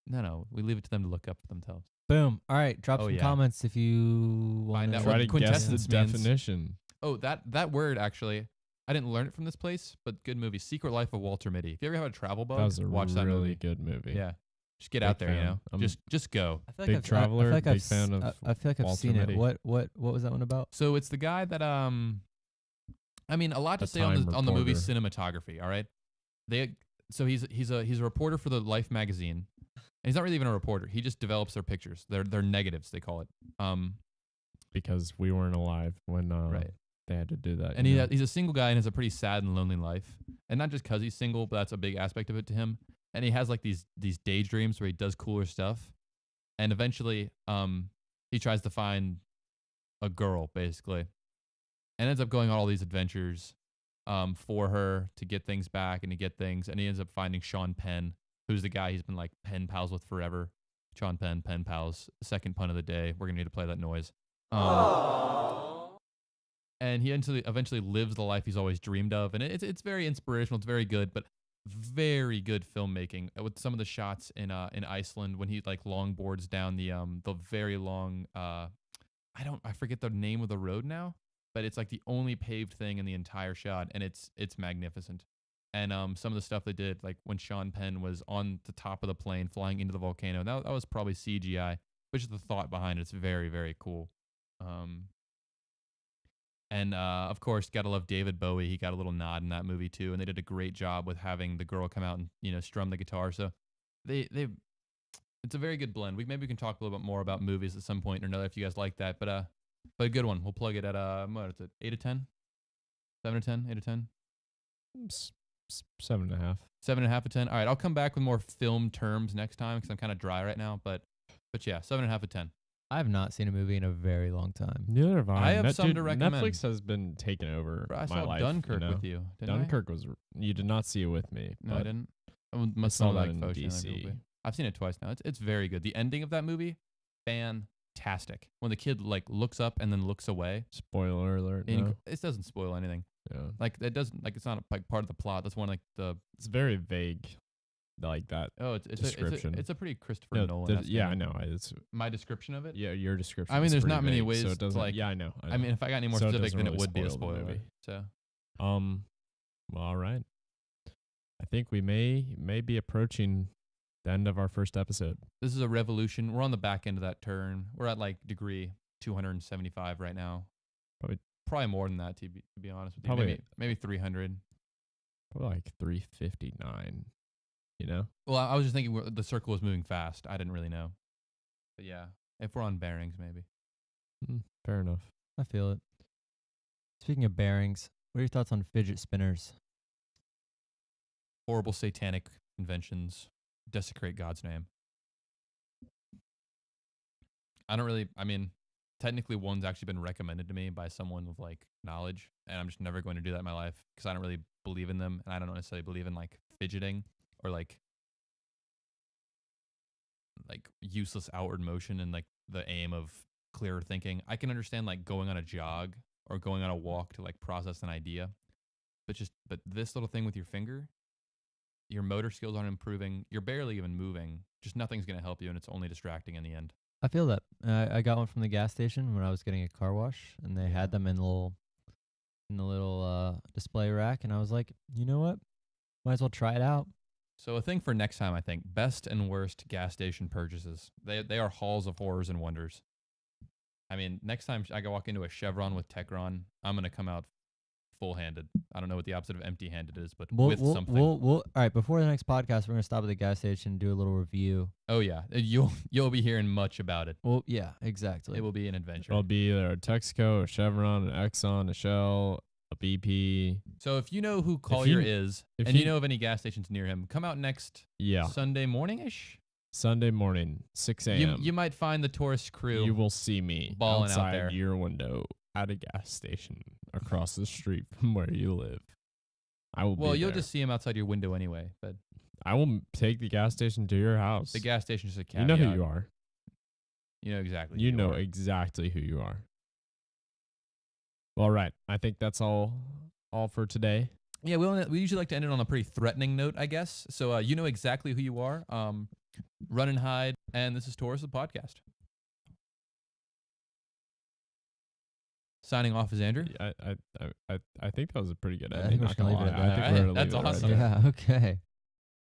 no, we leave it to them to look up for themselves. Boom. All right. Drop Oh, some yeah. comments if you want Find out Try what to guess the quintessence means. definition. Oh, that word actually, I didn't learn it from this place, but good movie, Secret Life of Walter Mitty. If you ever have a travel bug, That was a watch that really movie. good movie. Yeah, just get Big out there, you fan. know. I'm Just go. I feel Big I've, traveler, I feel like big I've, fan of I feel like I've Walter seen it. Mitty. What was that one about? So it's the guy that I mean, a lot to A say on time the movie reporter. cinematography. All right, so he's a reporter for the Life magazine, and he's not really even a reporter. He just develops their pictures. They're negatives, they call it. Because we weren't alive when Right. they had to do that. And you know? he's a single guy and has a pretty sad and lonely life. And not just because he's single, but that's a big aspect of it to him. And he has like these daydreams where he does cooler stuff. And eventually, he tries to find a girl, basically, and ends up going on all these adventures for her to get things back and to get things. And he ends up finding Sean Penn, who's the guy he's been like pen pals with forever. Sean Penn, pen pals. Second pun of the day. We're gonna need to play that noise. And he eventually lives the life he's always dreamed of, and it's very inspirational. It's very good, but very good filmmaking with some of the shots in Iceland when he like longboards down the very long I forget the name of the road now, but it's like the only paved thing in the entire shot, and it's magnificent. And some of the stuff they did, like when Sean Penn was on the top of the plane flying into the volcano, that was probably CGI, but just the thought behind it's very, very cool. And of course, gotta love David Bowie. He got a little nod in that movie too, and they did a great job with having the girl come out and strum the guitar. So it's a very good blend. Maybe we can talk a little bit more about movies at some point or another if you guys like that. But a good one. We'll plug it at what is it? 8 to 10, 7 to 10, 8 to 10, 7.5. 7.5 to 10. All right, I'll come back with more film terms next time because I'm kind of dry right now. But yeah, 7.5 to 10. I have not seen a movie in a very long time. Neither have I. I have some to recommend. Netflix has been taking over Bro, I my saw life. Dunkirk you know? with you. Didn't Dunkirk was. You did not see it with me. No, I but didn't. I must saw not that like in Fauci and other DC. people. I've seen it twice now. It's very good. The ending of that movie, fantastic. When the kid like looks up and then looks away. Spoiler alert. No. It doesn't spoil anything. Yeah. Like it doesn't like it's not like part of the plot. That's one like the It's very vague, like that. it's description. it's a pretty Christopher No, Nolan. yeah, I know. It's My description of it. yeah. Your description. I mean, is there's pretty not many vague, ways So to, it doesn't. like- yeah, I know. I mean, if I got any more So it specific, doesn't then really it would be a spoil the spoiler. movie. So Well, all right. I think we may be approaching the end of our first episode. this is a revolution. We're on the back end of that turn. We're at like degree 275 right now. Probably more than that to be honest with you. Probably- Maybe 300. Probably like 359. You know. Well, I was just thinking the circle was moving fast. I didn't really know. But yeah, if we're on bearings, maybe. Fair enough. I feel it. Speaking of bearings, what are your thoughts on fidget spinners? Horrible satanic inventions desecrate God's name. I mean, technically one's actually been recommended to me by someone with like knowledge, and I'm just never going to do that in my life because I don't really believe in them, and I don't necessarily believe in like fidgeting or like useless outward motion and like the aim of clearer thinking. I can understand like going on a jog or going on a walk to like process an idea, but this little thing with your finger, your motor skills aren't improving. You're barely even moving. Just nothing's going to help you, and it's only distracting in the end. I feel that. I got one from the gas station when I was getting a car wash, and they had them in the little display rack, and I was like, you know what? Might as well try it out. So a thing for next time, I think, best and worst gas station purchases. They are halls of horrors and wonders. I mean, next time I go walk into a Chevron with Techron, I'm going to come out full-handed. I don't know what the opposite of empty-handed is, but with something. All right, before the next podcast, we're going to stop at the gas station and do a little review. Oh, yeah. You'll be hearing much about it. Well, yeah, exactly. It will be an adventure. It'll be either a Texaco, a Chevron, an Exxon, a Shell, a BP. So if you know who Collier is, if and you you- know of any gas stations near him, come out next Yeah. Sunday morning-ish. Sunday morning, 6 a.m. You might find the tourist crew. You will see me balling out outside there. your window at a gas station across the street from where you live. I will. Well, be you'll there. just see him outside your window anyway. But I will take the gas station to your house. the gas station's just a You caveat. know who you are. You know exactly. You who know are. exactly who you are. All right. I think that's all for today. Yeah, we usually like to end it on a pretty threatening note, I guess. So you know exactly who you are. Run and hide, and this is Taurus the podcast. Signing off is Andrew. I think that was a pretty good I ending. think we're Not just gonna gonna leave it lie. at I think that. we're Alright, gonna that's leave it right awesome. there. Yeah. Okay.